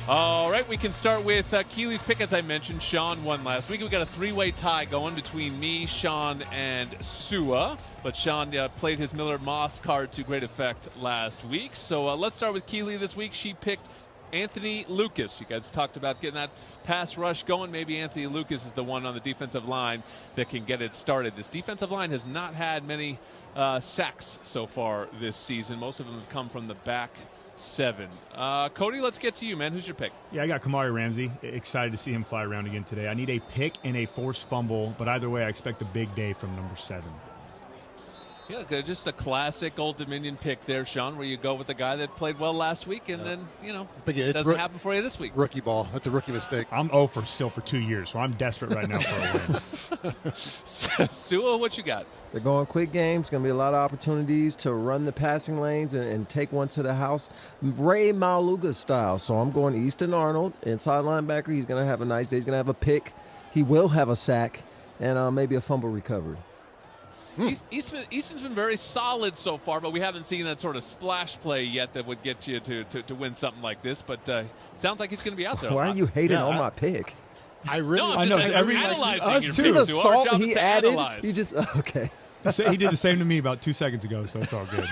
All right, we can start with Keely's pick. As I mentioned, Sean won last week. We got a three-way tie going between me, Sean, and Sua. But Sean played his Miller Moss card to great effect last week. So let's start with Keely this week. She picked Anthony Lucas. You guys talked about getting that pass rush going. Maybe Anthony Lucas is the one on the defensive line that can get it started. This defensive line has not had many sacks so far this season. Most of them have come from the back seven. Cody, let's get to you, man. Who's your pick? Yeah, I got Kamari Ramsey. Excited to see him fly around again today. I need a pick and a forced fumble, but either way, I expect a big day from number 7. Yeah, just a classic Old Dominion pick there, Sean, where you go with the guy that played well last week, and then, it doesn't happen for you this week. Rookie ball. That's a rookie mistake. I'm 0 for still for 2 years, so I'm desperate right now for a win. Sua, what you got? They're going quick games. Going to be a lot of opportunities to run the passing lanes and take one to the house. Ray Maluga style. So I'm going Easton Arnold, inside linebacker. He's going to have a nice day. He's going to have a pick. He will have a sack and maybe a fumble recovered. Easton's been very solid so far, but we haven't seen that sort of splash play yet that would get you to win something like this. But sounds like he's going to be out there. Why are you hating on my pick? I really, I know. Us to the salt he added. He just okay. He did the same to me about 2 seconds ago, so it's all good.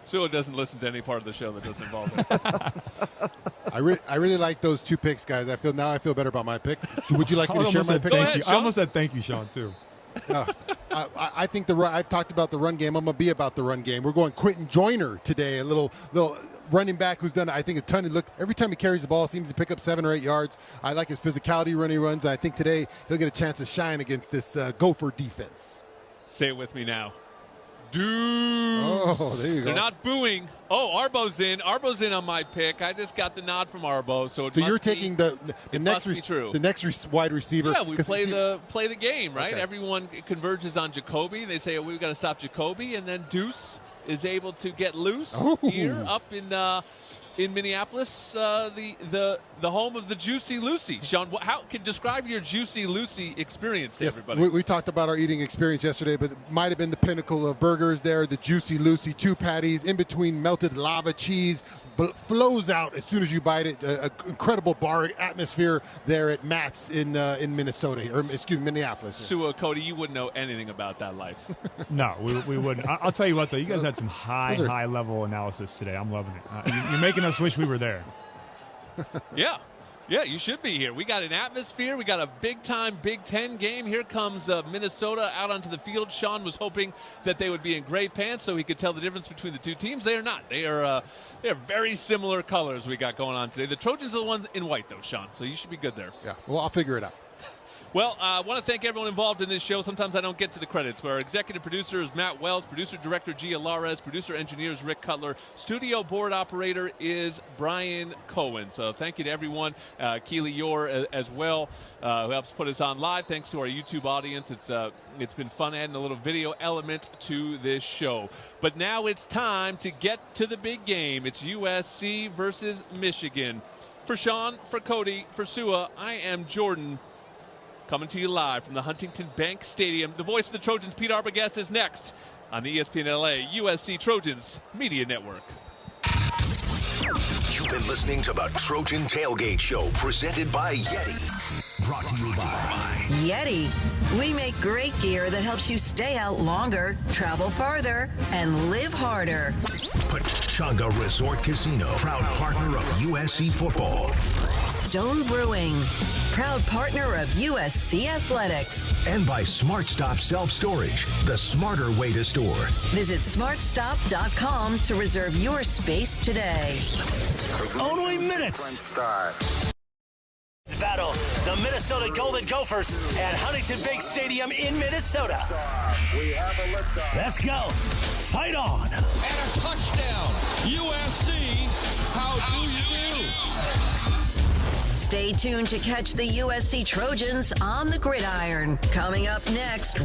Sua doesn't listen to any part of the show that doesn't involve him. I really like those 2 picks, guys. I feel better about my pick. Would you like me to share my pick? I almost said thank you, Sean, too. I think I've talked about the run game. I'm going to be about the run game. We're going Quentin Joyner today, a little running back who's done, I think, a ton of every time he carries the ball, seems to pick up 7 or 8 yards. I like his physicality when he runs. I think today he'll get a chance to shine against this Gopher defense. Say it with me now. Dude. Oh, there you go. They're not booing. Oh, Arbo's in. Arbo's in on my pick. I just got the nod from Arbo. So you're taking the next wide receiver. Yeah, we play the game, right? Okay. Everyone converges on Jacoby. They say, we've got to stop Jacoby, and then Deuce is able to get loose here up in Minneapolis, the home of the Juicy Lucy. Sean, how can describe your Juicy Lucy experience to everybody? We talked about our eating experience yesterday, but it might have been the pinnacle of burgers there. The Juicy Lucy, 2 patties in between melted lava cheese, flows out as soon as you bite it. Incredible bar atmosphere there at Matt's in Minnesota, or Minneapolis. Sua, Cody, you wouldn't know anything about that life. No, we wouldn't. I'll tell you what, though. You guys had some high level analysis today. I'm loving it. You're making us wish we were there. Yeah, you should be here. We got an atmosphere. We got a big-time Big Ten game. Here comes Minnesota out onto the field. Sean was hoping that they would be in gray pants so he could tell the difference between the 2 teams. They are not. They are very similar colors we got going on today. The Trojans are the ones in white, though, Sean, so you should be good there. Yeah, well, I'll figure it out. Well, I want to thank everyone involved in this show. Sometimes I don't get to the credits, but our executive producer is Matt Wells, producer-director Gia Lares, producer-engineer is Rick Cutler, studio board operator is Brian Cohen. So thank you to everyone, Keely Yor as well, who helps put us on live. Thanks to our YouTube audience. It's been fun adding a little video element to this show. But now it's time to get to the big game. It's USC versus Michigan. For Sean, for Cody, for Sua, I am Jordan. Coming to you live from the Huntington Bank Stadium. The voice of the Trojans, Pete Arbogast, is next on the ESPN LA USC Trojans Media Network. You've been listening to the Trojan Tailgate Show, presented by Yeti. Brought to you by Yeti. We make great gear that helps you stay out longer, travel farther, and live harder. Pechanga Resort Casino, proud partner of USC football. Stone Brewing, proud partner of USC Athletics. And by SmartStop Self-Storage, the smarter way to store. Visit smartstop.com to reserve your space today. Only minutes. Battle the Minnesota Golden Gophers at Huntington Bank Stadium in Minnesota. Let's go. Fight on. And a touchdown. USC How do you do? Stay tuned to catch the USC Trojans on the gridiron. Coming up next.